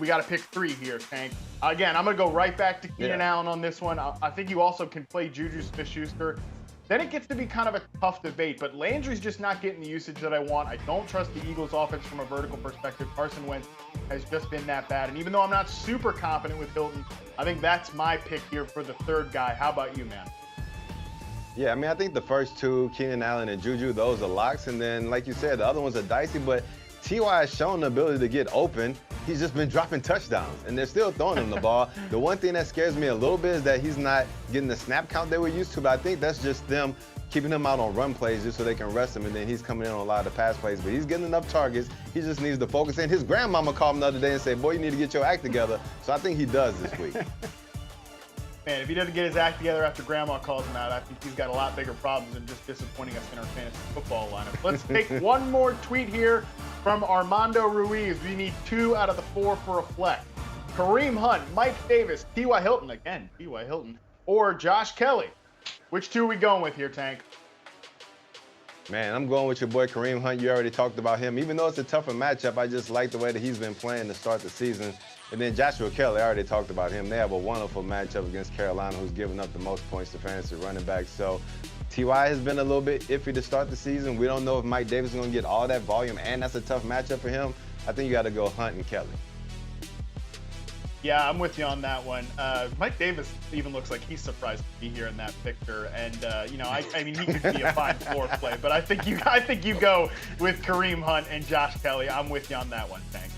We got to pick 3 here, Tank. Again, I'm going to go right back to Keenan Allen on this one. I think you also can play Juju Smith-Schuster. Then it gets to be kind of a tough debate, but Landry's just not getting the usage that I want. I don't trust the Eagles' offense from a vertical perspective. Carson Wentz has just been that bad. And even though I'm not super confident with Hilton, I think that's my pick here for the third guy. How about you, man? Yeah, I mean, I think the first 2, Keenan Allen and Juju, those are locks. And then, like you said, the other ones are dicey, but T.Y. has shown the ability to get open. He's just been dropping touchdowns, and they're still throwing him the ball. The one thing that scares me a little bit is that he's not getting the snap count they were used to, but I think that's just them keeping him out on run plays just so they can rest him, and then he's coming in on a lot of the pass plays. But he's getting enough targets. He just needs to focus in. His grandmama called him the other day and said, boy, you need to get your act together. So I think he does this week. Man, if he doesn't get his act together after Grandma calls him out, I think he's got a lot bigger problems than just disappointing us in our fantasy football lineup. Let's take one more tweet here from Armando Ruiz. We need 2 out of the 4 for a flex. Kareem Hunt, Mike Davis, T.Y. Hilton, again, T.Y. Hilton, or Josh Kelly. Which 2 are we going with here, Tank? Man, I'm going with your boy Kareem Hunt. You already talked about him. Even though it's a tougher matchup, I just like the way that he's been playing to start the season. And then Joshua Kelly, I already talked about him. They have a wonderful matchup against Carolina, who's giving up the most points to fantasy running backs. So T.Y. has been a little bit iffy to start the season. We don't know if Mike Davis is going to get all that volume, and that's a tough matchup for him. I think you got to go Hunt and Kelly. Yeah, I'm with you on that one. Mike Davis even looks like he's surprised to be here in that picture, and I mean, he could be a fine floor play, but I think you go with Kareem Hunt and Josh Kelly. I'm with you on that one, Tank.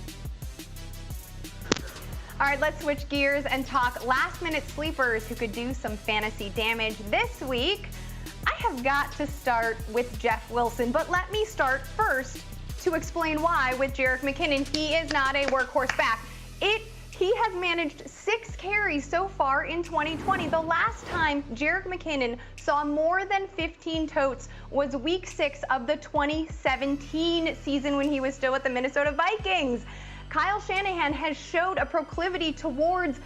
All right, let's switch gears and talk last-minute sleepers who could do some fantasy damage this week. I have got to start with Jeff Wilson, but let me start first to explain why with Jerick McKinnon. He is not a workhorse back. He has managed 6 carries so far in 2020. The last time Jerick McKinnon saw more than 15 totes was week 6 of the 2017 season when he was still with the Minnesota Vikings. Kyle Shanahan has showed a proclivity towards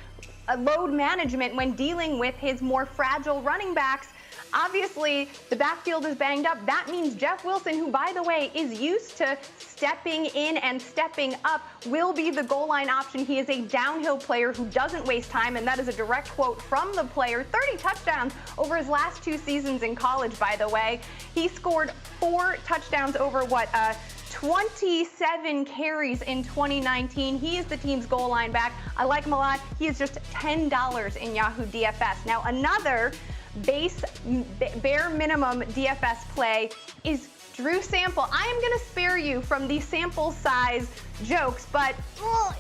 load management when dealing with his more fragile running backs. Obviously, the backfield is banged up. That means Jeff Wilson, who, by the way, is used to stepping in and stepping up, will be the goal line option. He is a downhill player who doesn't waste time, and that is a direct quote from the player. 30 touchdowns over his last 2 seasons in college, by the way. He scored 4 touchdowns over 27 carries in 2019. He is the team's goal line back. I like him a lot. He is just $10 in Yahoo DFS. Now, another bare minimum DFS play is Drew Sample. I am going to spare you from the sample size jokes, but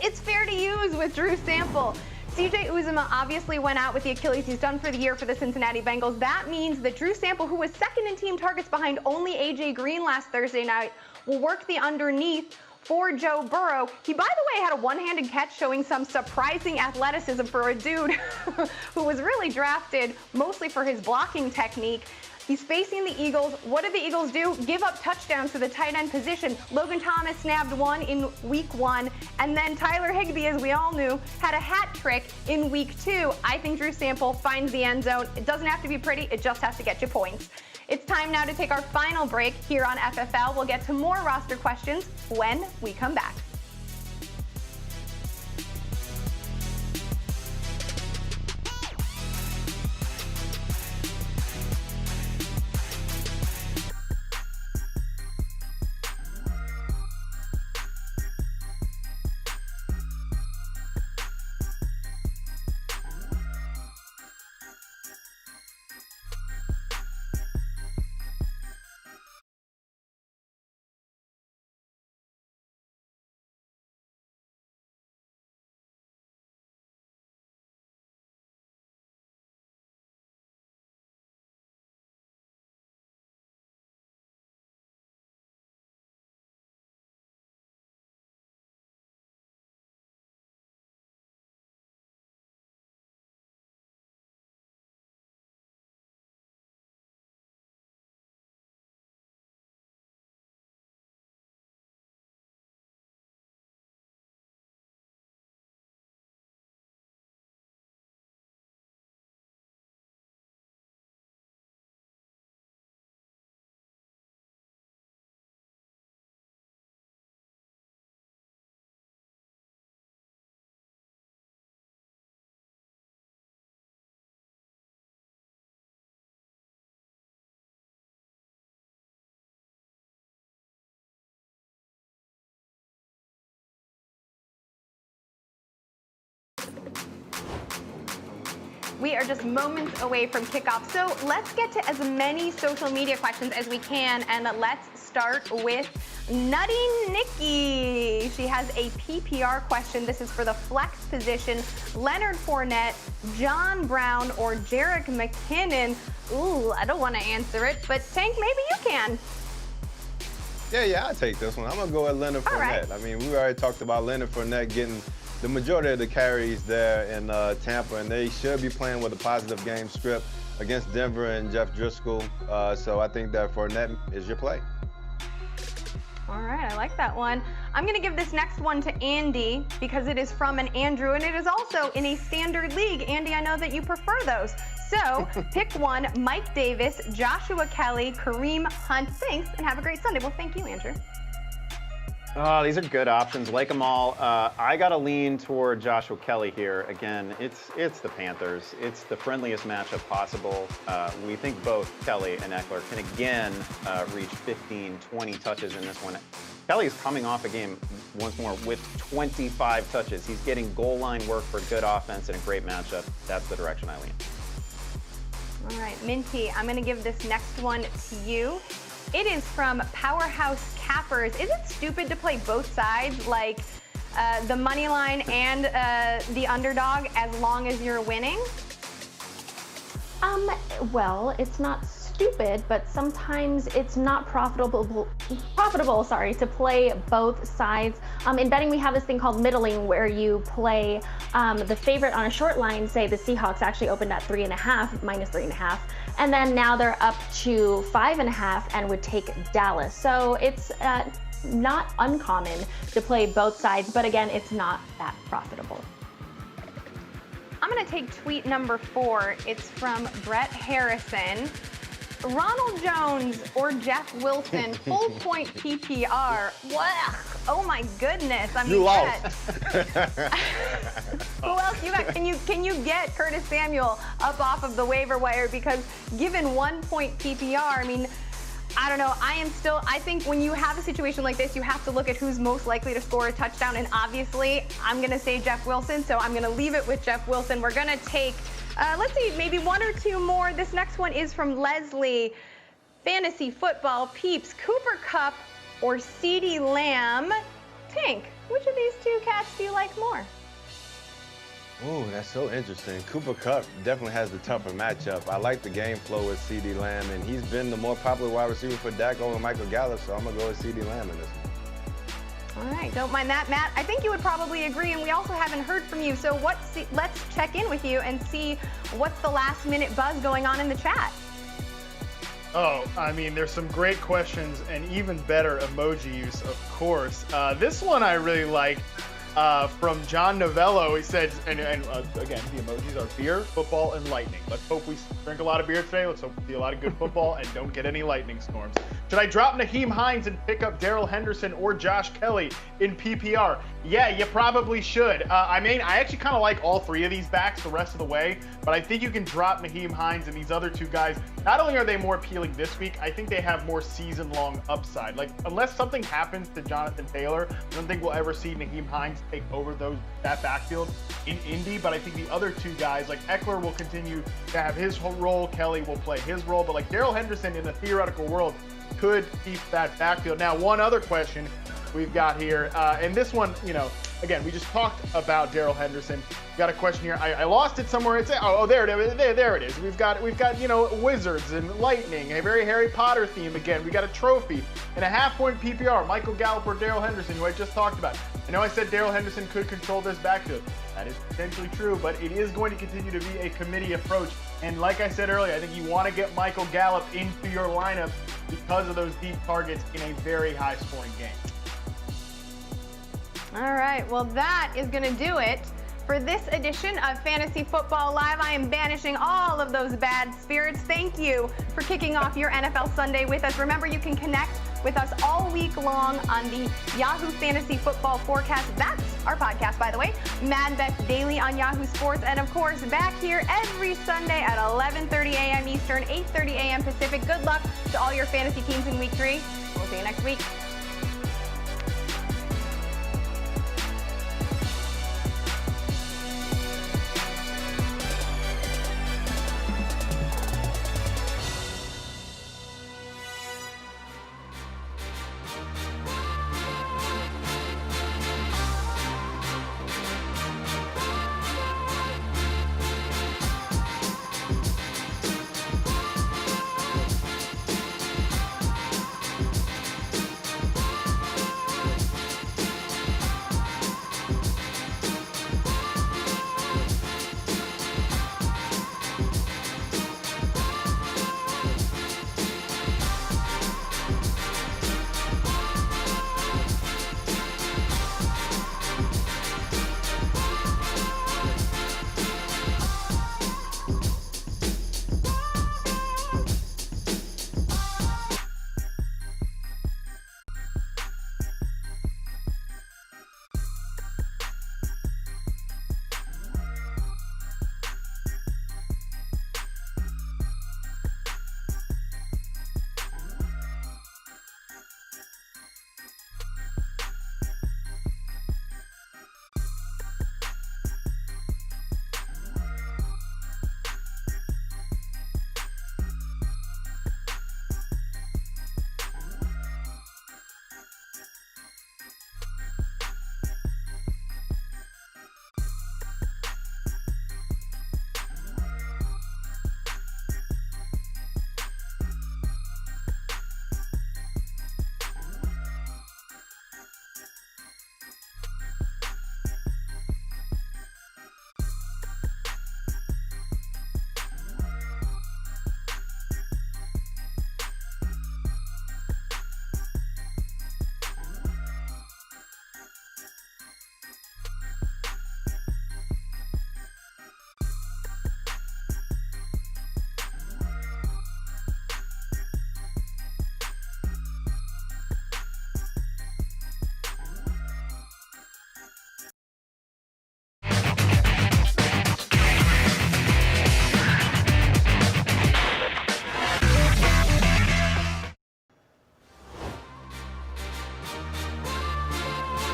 it's fair to use with Drew Sample. CJ Uzomah obviously went out with the Achilles. He's done for the year for the Cincinnati Bengals. That means that Drew Sample, who was second in team targets behind only A.J. Green last Thursday night, will work the underneath for Joe Burrow. He, by the way, had a one-handed catch showing some surprising athleticism for a dude who was really drafted mostly for his blocking technique. He's facing the Eagles. What did the Eagles do? Give up touchdowns to the tight end position. Logan Thomas snapped 1 in week 1, and then Tyler Higbee, as we all knew, had a hat trick in week 2. I think Drew Sample finds the end zone. It doesn't have to be pretty. It just has to get you points. It's time now to take our final break here on FFL. We'll get to more roster questions when we come back. We are just moments away from kickoff. So let's get to as many social media questions as we can. And let's start with Nutty Nikki. She has a PPR question. This is for the flex position. Leonard Fournette, John Brown, or Jerick McKinnon. Ooh, I don't want to answer it, but Tank, maybe you can. Yeah, I'll take this one. I'm going to go with Leonard Fournette. Right. I mean, we already talked about Leonard Fournette getting the majority of the carries there in Tampa, and they should be playing with a positive game script against Denver and Jeff Driscoll. So I think that Fournette is your play. All right, I like that one. I'm going to give this next one to Andy because it is from an Andrew, and it is also in a standard league. Andy, I know that you prefer those. So pick one: Mike Davis, Joshua Kelly, Kareem Hunt. Thanks, and have a great Sunday. Well, thank you, Andrew. These are good options. Like them all. I got to lean toward Joshua Kelly here. Again, it's the Panthers. It's the friendliest matchup possible. We think both Kelly and Eckler can again reach 15, 20 touches in this one. Kelly is coming off a game once more with 25 touches. He's getting goal line work for good offense and a great matchup. That's the direction I lean. All right, Minty, I'm going to give this next one to you. It is from Powerhouse Cappers. Is it stupid to play both sides, like the money line and the underdog, as long as you're winning? Well, it's not stupid, but sometimes it's not profitable, to play both sides. In betting, we have this thing called middling, where you play the favorite on a short line. Say the Seahawks actually opened at 3.5, minus 3.5, and then now they're up to 5.5 and would take Dallas. So it's not uncommon to play both sides, but again, it's not that profitable. I'm going to take tweet number 4. It's from Brett Harrison. Ronald Jones or Jeff Wilson, full point PPR. What? Oh my goodness! I mean, you lost. Who else you got? Can you get Curtis Samuel up off of the waiver wire? Because given 1 point PPR, I mean, I don't know. I think when you have a situation like this, you have to look at who's most likely to score a touchdown. And obviously, I'm going to say Jeff Wilson, so I'm going to leave it with Jeff Wilson. We're going to take, let's see, maybe 1 or 2 more. This next one is from Leslie. Fantasy football peeps, Cooper Kupp or CeeDee Lamb. Tank, which of these 2 cats do you like more? Oh, that's so interesting. Cooper Kupp definitely has the tougher matchup. I like the game flow with CeeDee Lamb, and he's been the more popular wide receiver for Dak over Michael Gallup, so I'm going to go with CeeDee Lamb in this one. All right, don't mind that, Matt. I think you would probably agree, and we also haven't heard from you. So let's check in with you and see what's the last-minute buzz going on in the chat. Oh, I mean, there's some great questions and even better emoji use, of course. This one I really like. From John Novello, he said, and again, the emojis are beer, football, and lightning. Let's hope we drink a lot of beer today. Let's hope we see a lot of good football and don't get any lightning storms. Should I drop Nyheim Hines and pick up Darrell Henderson or Josh Kelly in PPR? Yeah, you probably should. I actually kind of like all 3 of these backs the rest of the way, but I think you can drop Nyheim Hines and these other 2 guys. Not only are they more appealing this week, I think they have more season-long upside. Like, unless something happens to Jonathan Taylor, I don't think we'll ever see Nyheim Hines take over that backfield in Indy, but I think the other 2 guys, like Eckler, will continue to have his whole role, Kelly will play his role, but like Darrell Henderson in the theoretical world could keep that backfield. Now, one other question we've got here, and this one, again, we just talked about Darrell Henderson. We've got a question here. I lost it somewhere. It's there it is. We've got wizards and lightning, a very Harry Potter theme again. We got a trophy and a half-point PPR. Michael Gallup or Darrell Henderson, who I just talked about. I know I said Darrell Henderson could control this backfield. That is potentially true, but it is going to continue to be a committee approach. And like I said earlier, I think you want to get Michael Gallup into your lineup because of those deep targets in a very high-scoring game. All right, well, that is going to do it for this edition of Fantasy Football Live. I am banishing all of those bad spirits. Thank you for kicking off your NFL Sunday with us. Remember, you can connect with us all week long on the Yahoo Fantasy Football Forecast. That's our podcast, by the way. Mad Bets Daily on Yahoo Sports. And, of course, back here every Sunday at 11:30 a.m. Eastern, 8:30 a.m. Pacific. Good luck to all your fantasy teams in Week 3. We'll see you next week.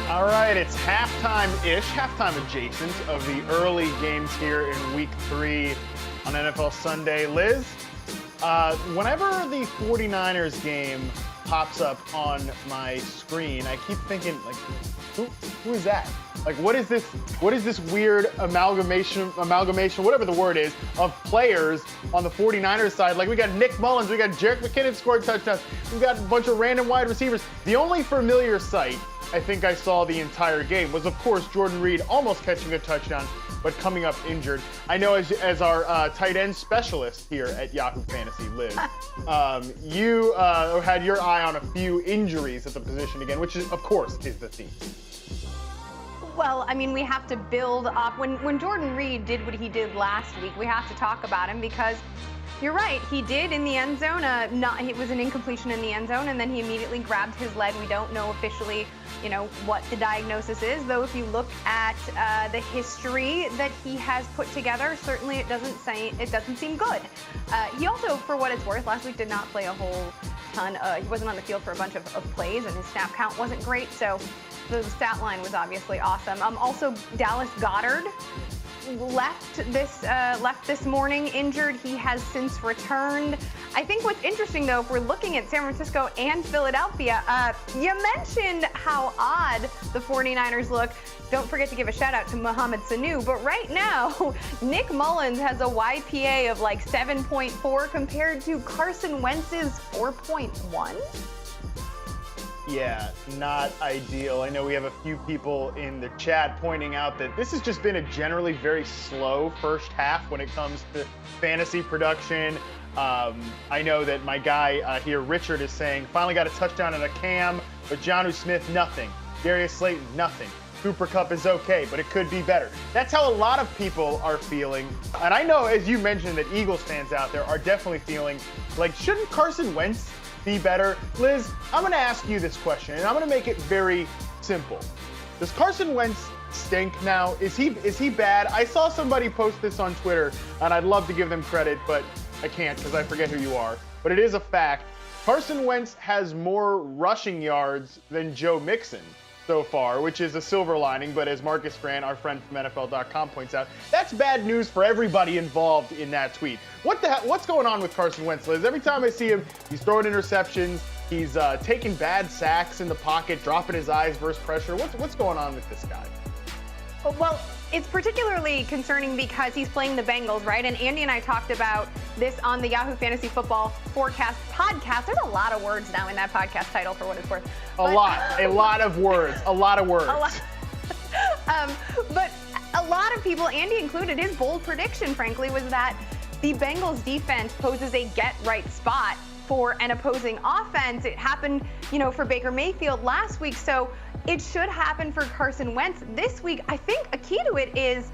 All right, it's halftime-ish, halftime adjacent of the early games here in Week 3 on NFL Sunday. Liz, whenever the 49ers game pops up on my screen, I keep thinking, like, who is that? Like, what is this weird amalgamation, whatever the word is, of players on the 49ers side? Like, we got Nick Mullins, we got Jerick McKinnon scored touchdowns, we got a bunch of random wide receivers. The only familiar sight I think I saw the entire game was, of course, Jordan Reed almost catching a touchdown, but coming up injured. I know as our tight end specialist here at Yahoo Fantasy, Liz, you had your eye on a few injuries at the position again, which is, of course, is the theme. Well, I mean, we have to build up. When Jordan Reed did what he did last week, we have to talk about him because you're right. He did in the end zone. It was an incompletion in the end zone, and then he immediately grabbed his leg. We don't know officially, what the diagnosis is. Though, if you look at the history that he has put together, certainly it doesn't seem good. He also, for what it's worth, last week did not play a whole ton. He wasn't on the field for a bunch of plays, and his snap count wasn't great. So the stat line was obviously awesome. Also, Dallas Goedert left this morning injured. He has since returned. I think what's interesting, though, if we're looking at San Francisco and Philadelphia, you mentioned how odd the 49ers look. Don't forget to give a shout out to Mohamed Sanu. But right now, Nick Mullins has a YPA of like 7.4 compared to Carson Wentz's 4.1. Yeah, not ideal. I know we have a few people in the chat pointing out that this has just been a generally very slow first half when it comes to fantasy production. I know that my guy here, Richard, is saying, finally got a touchdown and a cam, but Jonnu Smith, nothing. Darius Slayton, nothing. Cooper Kupp is okay, but it could be better. That's how a lot of people are feeling. And I know, as you mentioned, that Eagles fans out there are definitely feeling like, shouldn't Carson Wentz be better? Liz, I'm going to ask you this question, and I'm going to make it very simple. Does Carson Wentz stink now? Is he bad? I saw somebody post this on Twitter, and I'd love to give them credit, but I can't because I forget who you are. But it is a fact. Carson Wentz has more rushing yards than Joe Mixon so far, which is a silver lining, but as Marcus Grant, our friend from NFL.com, points out, that's bad news for everybody involved in that tweet. What's going on with Carson Wentz, Liz? Every time I see him, he's throwing interceptions, he's taking bad sacks in the pocket, dropping his eyes versus pressure. What's going on with this guy? Well, it's particularly concerning because he's playing the Bengals, right? And Andy and I talked about this on the Yahoo Fantasy Football Forecast podcast. There's a lot of words now in that podcast title, for what it's worth. A lot of words. But a lot of people, Andy included, his bold prediction, frankly, was that the Bengals defense poses a get-right spot for an opposing offense. It happened, for Baker Mayfield last week, so it should happen for Carson Wentz this week. I think a key to it is,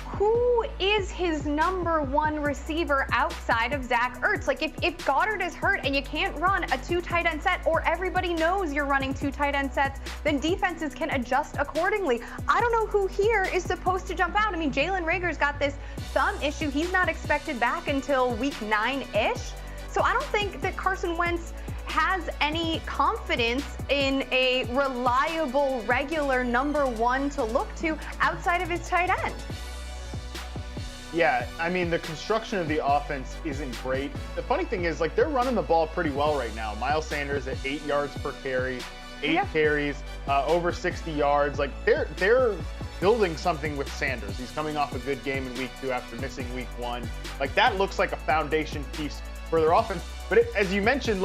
who is his number one receiver outside of Zach Ertz? Like, if Goddard is hurt and you can't run a 2 tight end set, or everybody knows you're running 2 tight end sets, then defenses can adjust accordingly. I don't know who here is supposed to jump out. I mean, Jalen Reagor's got this thumb issue. He's not expected back until week 9-ish. So I don't think that Carson Wentz has any confidence in a reliable, regular number one to look to outside of his tight end. Yeah, I mean, the construction of the offense isn't great. The funny thing is, they're running the ball pretty well right now. Miles Sanders at 8 yards per carry, 8 carries, over 60 yards. They're building something with Sanders. He's coming off a good game in week 2 after missing week 1. That looks like a foundation piece for their offense. But as you mentioned,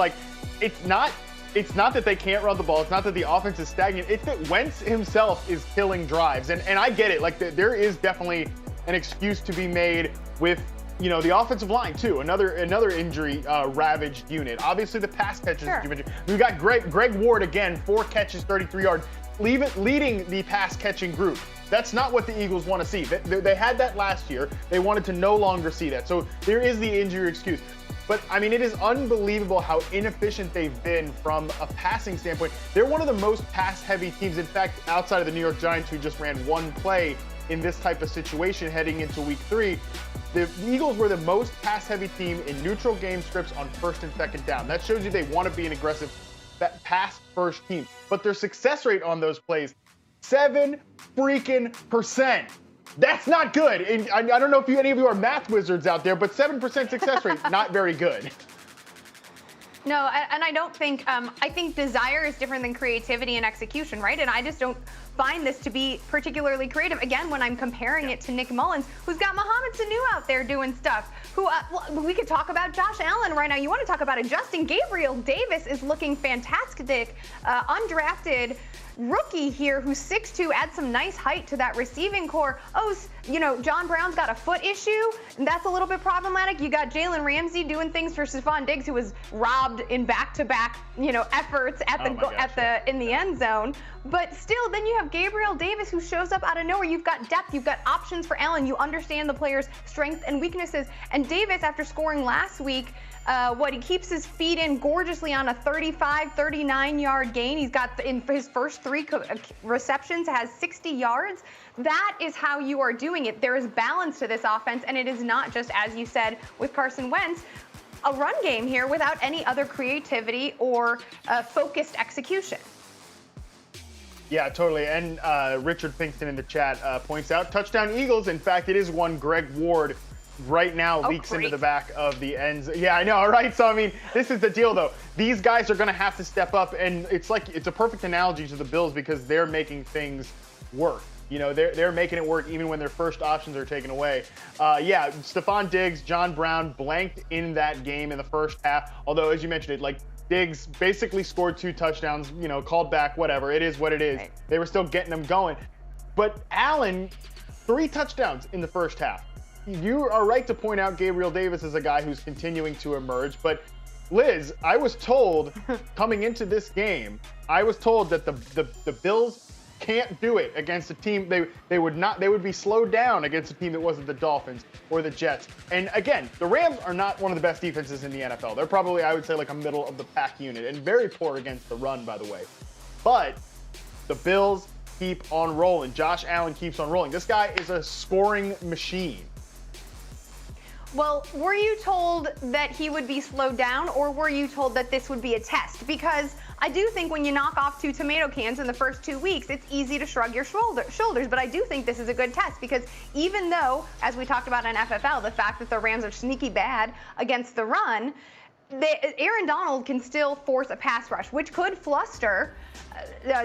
it's not that they can't run the ball. It's not that the offense is stagnant. It's that Wentz himself is killing drives. And I get it. There is definitely an excuse to be made with, the offensive line too. Another injury ravaged unit. Obviously the pass catches. Sure. You mentioned. We've got Greg Ward again, 4 catches, 33 yards, leading the pass catching group. That's not what the Eagles want to see. They had that last year. They wanted to no longer see that. So there is the injury excuse. But, I mean, it is unbelievable how inefficient they've been from a passing standpoint. They're one of the most pass-heavy teams. In fact, outside of the New York Giants, who just ran 1 play in this type of situation heading into week 3, the Eagles were the most pass-heavy team in neutral game scripts on 1st and 2nd down. That shows you they want to be an aggressive pass-first team. But their success rate on those plays 7% That's not good. And I don't know if any of you are math wizards out there, but 7% success rate, not very good. No, and I don't think, I think desire is different than creativity and execution, right? And I just don't find this to be particularly creative. Again, when I'm comparing it to Nick Mullins, who's got Mohamed Sanu out there doing stuff, who we could talk about Josh Allen right now. You want to talk about adjusting. Gabriel Davis is looking fantastic, undrafted rookie here who's 6'2", adds some nice height to that receiving core. Oh, you know, John Brown's got a foot issue, and that's a little bit problematic. You got Jalen Ramsey doing things for Stephon Diggs, who was robbed in back-to-back, you know, efforts at in the end zone. But still, then you have Gabriel Davis, who shows up out of nowhere. You've got depth, you've got options for Allen. You understand the player's strengths and weaknesses. And Davis, after scoring last week, he keeps his feet in gorgeously on a 35, 39-yard gain. He's got, in his first 3 receptions, has 60 yards. That is how you are doing it. There is balance to this offense, and it is not just, as you said, with Carson Wentz, a run game here without any other creativity or focused execution. Yeah, totally. And Richard Pinkston in the chat points out, touchdown Eagles. In fact, it is one Greg Ward right now leaks into the back of the ends. Yeah, I know, right? So, I mean, this is the deal, though. These guys are going to have to step up, and it's a perfect analogy to the Bills because they're making things work. You know, they're making it work even when their first options are taken away. Yeah, Stephon Diggs, John Brown blanked in that game in the first half, although, as you mentioned it, like, Diggs basically scored 2 touchdowns, you know, called back, whatever. It is what it is. Right. They were still getting them going. But Allen, 3 touchdowns in the first half. You are right to point out Gabriel Davis as a guy who's continuing to emerge. But Liz, I was told coming into this game, I was told that the Bills can't do it against a team. They would be slowed down against a team that wasn't the Dolphins or the Jets. And again, the Rams are not one of the best defenses in the NFL. They're probably, I would say, like a middle of the pack unit, and very poor against the run, by the way. But the Bills keep on rolling. Josh Allen keeps on rolling. This guy is a scoring machine. Well, were you told that he would be slowed down, or were you told that this would be a test? Because I do think when you knock off 2 tomato cans in the first 2 weeks, it's easy to shrug your shoulders. But I do think this is a good test because even though, as we talked about in FFL, the fact that the Rams are sneaky bad against the run, Aaron Donald can still force a pass rush, which could fluster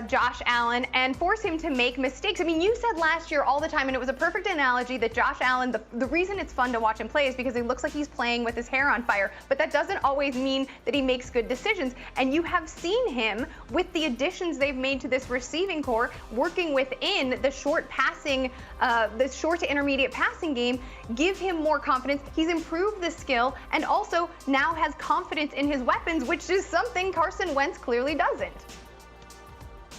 Josh Allen and force him to make mistakes. I mean, you said last year all the time, and it was a perfect analogy, that Josh Allen, the reason it's fun to watch him play is because he looks like he's playing with his hair on fire, but that doesn't always mean that he makes good decisions. And you have seen him, with the additions they've made to this receiving core, working within the short passing, the short to intermediate passing game, give him more confidence. He's improved the skill and also now has confidence in his weapons, which is something Carson Wentz clearly doesn't.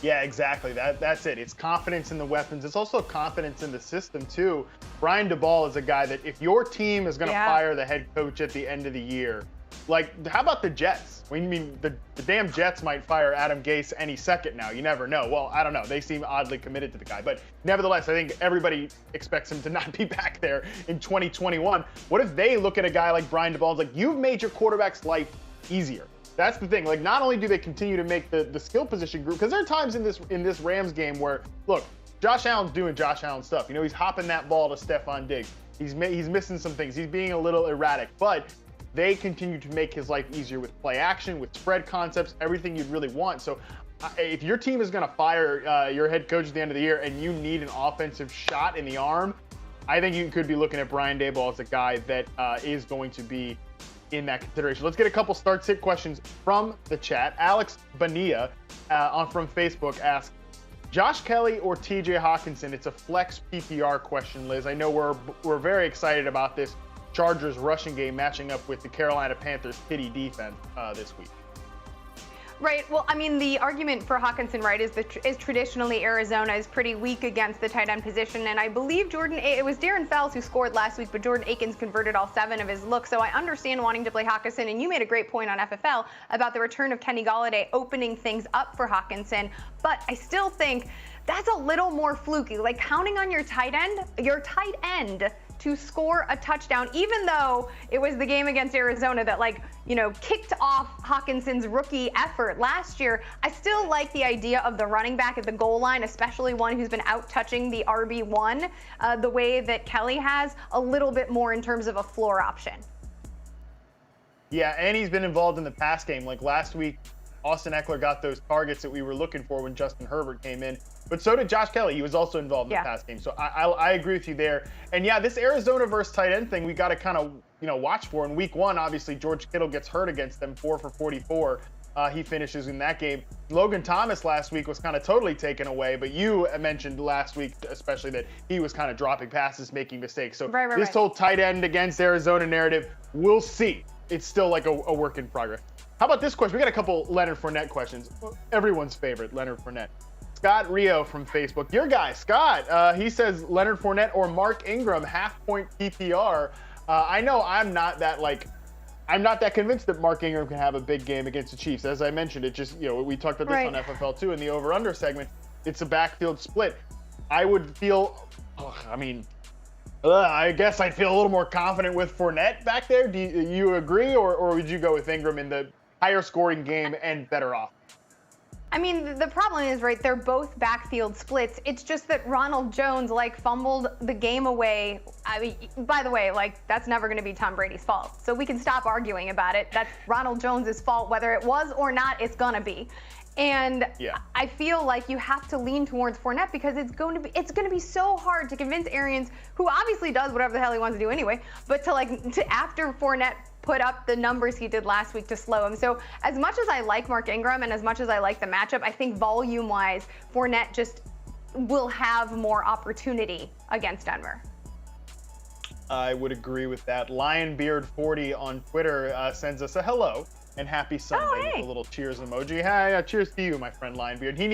Yeah, exactly. That's it. It's confidence in the weapons. It's also confidence in the system, too. Brian DeBall is a guy that if your team is going to fire the head coach at the end of the year, like, how about the Jets? I mean, the damn Jets might fire Adam Gase any second now. You never know. Well, I don't know. They seem oddly committed to the guy. But nevertheless, I think everybody expects him to not be back there in 2021. What if they look at a guy like Brian DeBall, like, you've made your quarterback's life easier? That's the thing. Like, not only do they continue to make the skill position group, because there are times in this Rams game where, look, Josh Allen's doing Josh Allen stuff. You know, he's hopping that ball to Stephon Diggs. He's missing some things. He's being a little erratic, but they continue to make his life easier with play action, with spread concepts, everything you'd really want. So if your team is going to fire your head coach at the end of the year and you need an offensive shot in the arm, I think you could be looking at Brian Daboll as a guy that is going to be in that consideration. Let's get a couple start-sit questions from the chat. Alex Bonilla from Facebook asks, Josh Kelly or TJ Hawkinson? It's a flex PPR question, Liz. I know we're very excited about this Chargers rushing game matching up with the Carolina Panthers kitty defense this week. Right. Well, I mean, the argument for Hawkinson, right, is traditionally Arizona is pretty weak against the tight end position. And I believe it was Darren Fells who scored last week, but Jordan Akins converted all 7 of his looks. So I understand wanting to play Hawkinson. And you made a great point on FFL about the return of Kenny Golladay opening things up for Hawkinson. But I still think that's a little more fluky. Like, counting on your tight end to score a touchdown, even though it was the game against Arizona that, like, you know, kicked off Hawkinson's rookie effort last year. I still like the idea of the running back at the goal line, especially one who's been out touching the RB1 the way that Kelly has, a little bit more in terms of a floor option. Yeah, and he's been involved in the pass game. Like last week, Austin Eckler got those targets that we were looking for when Justin Herbert came in. But so did Josh Kelly. He was also involved in the pass game. So I agree with you there. And yeah, this Arizona versus tight end thing, we got to kind of, you know, watch for. In week 1, obviously, George Kittle gets hurt against them, 4 for 44. He finishes in that game. Logan Thomas last week was kind of totally taken away, but you mentioned last week especially that he was kind of dropping passes, making mistakes. So this whole tight end against Arizona narrative, we'll see. It's still like a work in progress. How about this question? We got a couple Leonard Fournette questions. Everyone's favorite, Leonard Fournette. Scott Rio from Facebook. Your guy, Scott, he says Leonard Fournette or Mark Ingram, half-point PPR. I know I'm not that convinced that Mark Ingram can have a big game against the Chiefs. As I mentioned, it just, you know, we talked about this on FFL too in the over-under segment. It's a backfield split. I would feel, I guess I'd feel a little more confident with Fournette back there. Do you agree, or would you go with Ingram in the higher scoring game and better off? I mean, the problem is, right, they're both backfield splits. It's just that Ronald Jones, like, fumbled the game away. I mean, by the way, like, that's never going to be Tom Brady's fault. So we can stop arguing about it. That's Ronald Jones's fault. Whether it was or not, it's going to be. And I feel like you have to lean towards Fournette because it's going to be so hard to convince Arians, who obviously does whatever the hell he wants to do anyway, but to after Fournette put up the numbers he did last week to slow him. So as much as I like Mark Ingram and as much as I like the matchup, I think volume-wise, Fournette just will have more opportunity against Denver. I would agree with that. Lionbeard40 on Twitter sends us a hello and happy Sunday with a little cheers emoji. Hi, cheers to you, my friend Lionbeard. He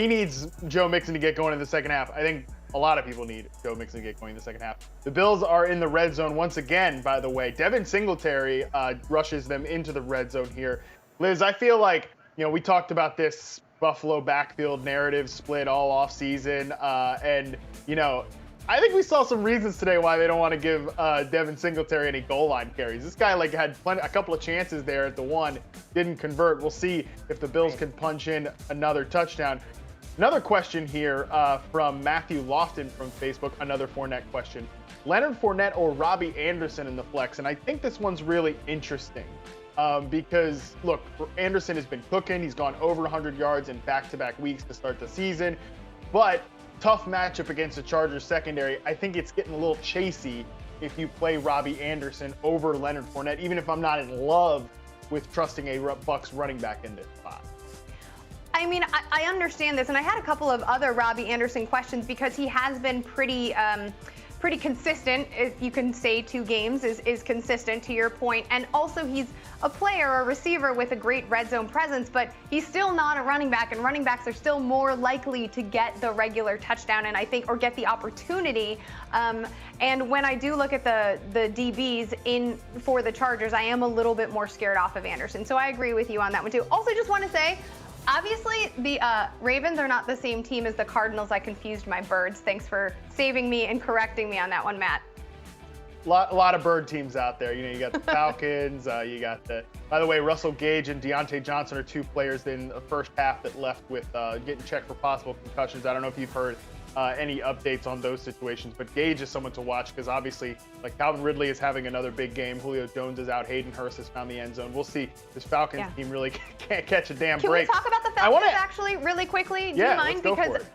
needs Joe Mixon to get going in the second half. I think a lot of people need Joe Mixon to get going in the second half. The Bills are in the red zone once again, by the way. Devin Singletary rushes them into the red zone here. Liz, I feel like, you know, we talked about this Buffalo backfield narrative split all off season, and, you know, I think we saw some reasons today why they don't want to give Devin Singletary any goal line carries. This guy had a couple of chances there at the one, didn't convert. We'll see if the Bills can punch in another touchdown. Another question here from Matthew Lofton from Facebook, another Fournette question. Leonard Fournette or Robbie Anderson in the flex? And I think this one's really interesting because, look, Anderson has been cooking. He's gone over 100 yards in back-to-back weeks to start the season. But tough matchup against the Chargers secondary. I think it's getting a little chasey if you play Robbie Anderson over Leonard Fournette, even if I'm not in love with trusting a Bucs running back in this spot. I mean, I understand this, and I had a couple of other Robbie Anderson questions because he has been pretty consistent, if you can say 2 games is consistent to your point. And also he's a player, a receiver with a great red zone presence, but he's still not a running back, and running backs are still more likely to get the regular touchdown, and I think, or get the opportunity. And when I do look at the DBs in for the Chargers, I am a little bit more scared off of Anderson. So I agree with you on that one too. Also, just want to say, obviously, the Ravens are not the same team as the Cardinals. I confused my birds. Thanks for saving me and correcting me on that one, Matt. A lot of bird teams out there. You know, you got the Falcons. You got by the way, Russell Gage and Deontay Johnson are 2 players in the first half that left with getting checked for possible concussions. I don't know if you've heard any updates on those situations, but Gage is someone to watch because obviously, like, Calvin Ridley is having another big game. Julio Jones is out. Hayden Hurst has found the end zone. We'll see. This Falcons team really can't catch a damn break. Can we talk about the Falcons actually really quickly? Do you mind? Let's go for it.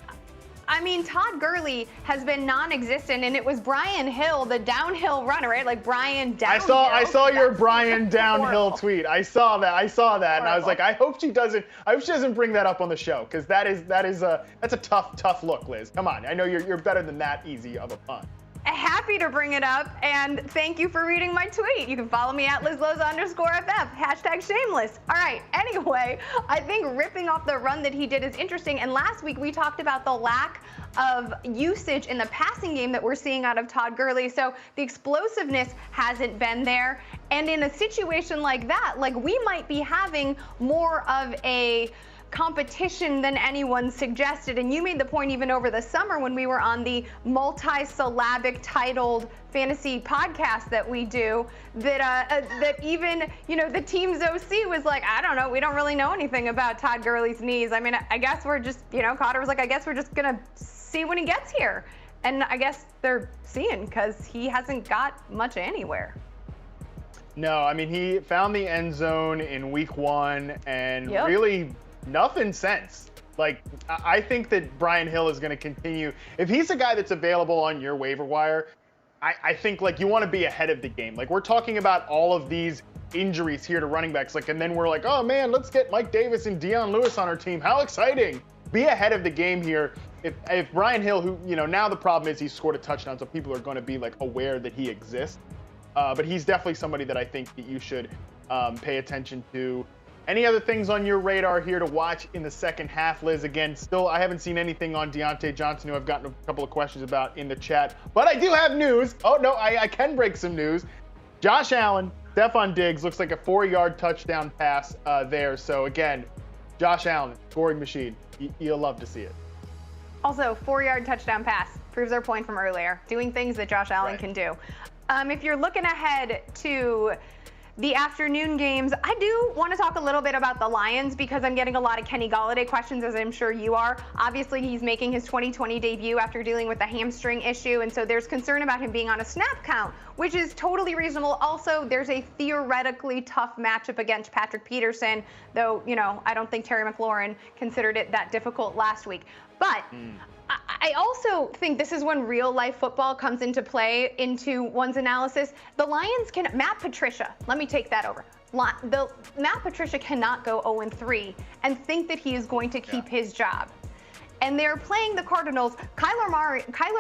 I mean, Todd Gurley has been non-existent, and it was Brian Hill, the downhill runner, right? Like Brian Downhill. I saw your Brian Downhill tweet. I saw that, and I was like, I hope she doesn't bring that up on the show, because that's a tough look, Liz. Come on, I know you're better than that easy of a pun. Happy to bring it up, and thank you for reading my tweet. You can follow me at LizLoza_FF, #shameless. All right, anyway, I think ripping off the run that he did is interesting, and last week we talked about the lack of usage in the passing game that we're seeing out of Todd Gurley, so the explosiveness hasn't been there, and in a situation like that, like, we might be having more of a competition than anyone suggested. And you made the point even over the summer when we were on the multi-syllabic titled fantasy podcast that we do, that even, the team's OC was like, I don't know, we don't really know anything about Todd Gurley's knees. I mean, I guess we're just, Cotter was like, I guess we're just gonna see when he gets here. And I guess they're seeing, because he hasn't got much anywhere. No, I mean, he found the end zone in week 1 and really nothing since. Like, I think that Brian Hill is going to continue. If he's a guy that's available on your waiver wire, I think, like, you want to be ahead of the game. Like, we're talking about all of these injuries here to running backs. Like, and then we're like, oh, man, let's get Mike Davis and Deion Lewis on our team. How exciting. Be ahead of the game here. If Brian Hill, who, now the problem is he's scored a touchdown, so people are going to be, like, aware that he exists. But he's definitely somebody that I think that you should pay attention to. Any other things on your radar here to watch in the second half, Liz? Again, still, I haven't seen anything on Deontay Johnson, who I've gotten a couple of questions about in the chat. But I do have news. Oh, no, I can break some news. Josh Allen, Stephon Diggs, looks like a 4-yard touchdown pass there. So, again, Josh Allen, scoring machine. You'll love to see it. Also, 4-yard touchdown pass proves our point from earlier. Doing things that Josh Allen can do. If you're looking ahead to the afternoon games, I do want to talk a little bit about the Lions, because I'm getting a lot of Kenny Golladay questions, as I'm sure you are. Obviously, he's making his 2020 debut after dealing with a hamstring issue, and so there's concern about him being on a snap count, which is totally reasonable. Also, there's a theoretically tough matchup against Patrick Peterson, though, I don't think Terry McLaurin considered it that difficult last week. But I also think this is when real life football comes into play into one's analysis. The Lions Matt Patricia, let me take that over. Matt Patricia cannot go 0-3 and think that he is going to keep his job. And they're playing the Cardinals. Kyler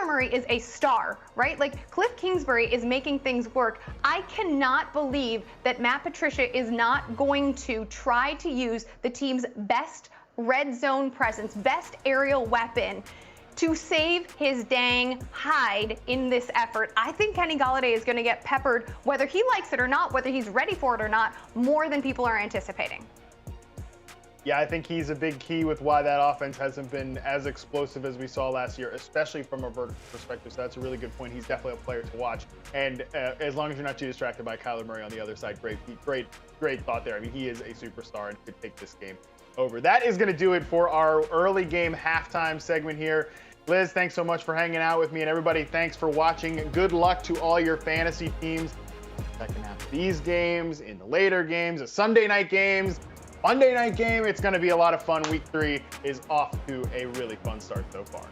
Murray is a star, right? Like, Cliff Kingsbury is making things work. I cannot believe that Matt Patricia is not going to try to use the team's best red zone presence, best aerial weapon, to save his dang hide in this effort. I think Kenny Golladay is going to get peppered, whether he likes it or not, whether he's ready for it or not, more than people are anticipating. Yeah, I think he's a big key with why that offense hasn't been as explosive as we saw last year, especially from a vertical perspective. So that's a really good point. He's definitely a player to watch. And as long as you're not too distracted by Kyler Murray on the other side, great thought there. I mean, he is a superstar and could take this game over. That is going to do it for our early game halftime segment here. Liz, thanks so much for hanging out with me, and everybody, thanks for watching. Good luck to all your fantasy teams. Second half of these games, in the later games, the Sunday night games, Monday night game. It's going to be a lot of fun. Week 3 is off to a really fun start so far.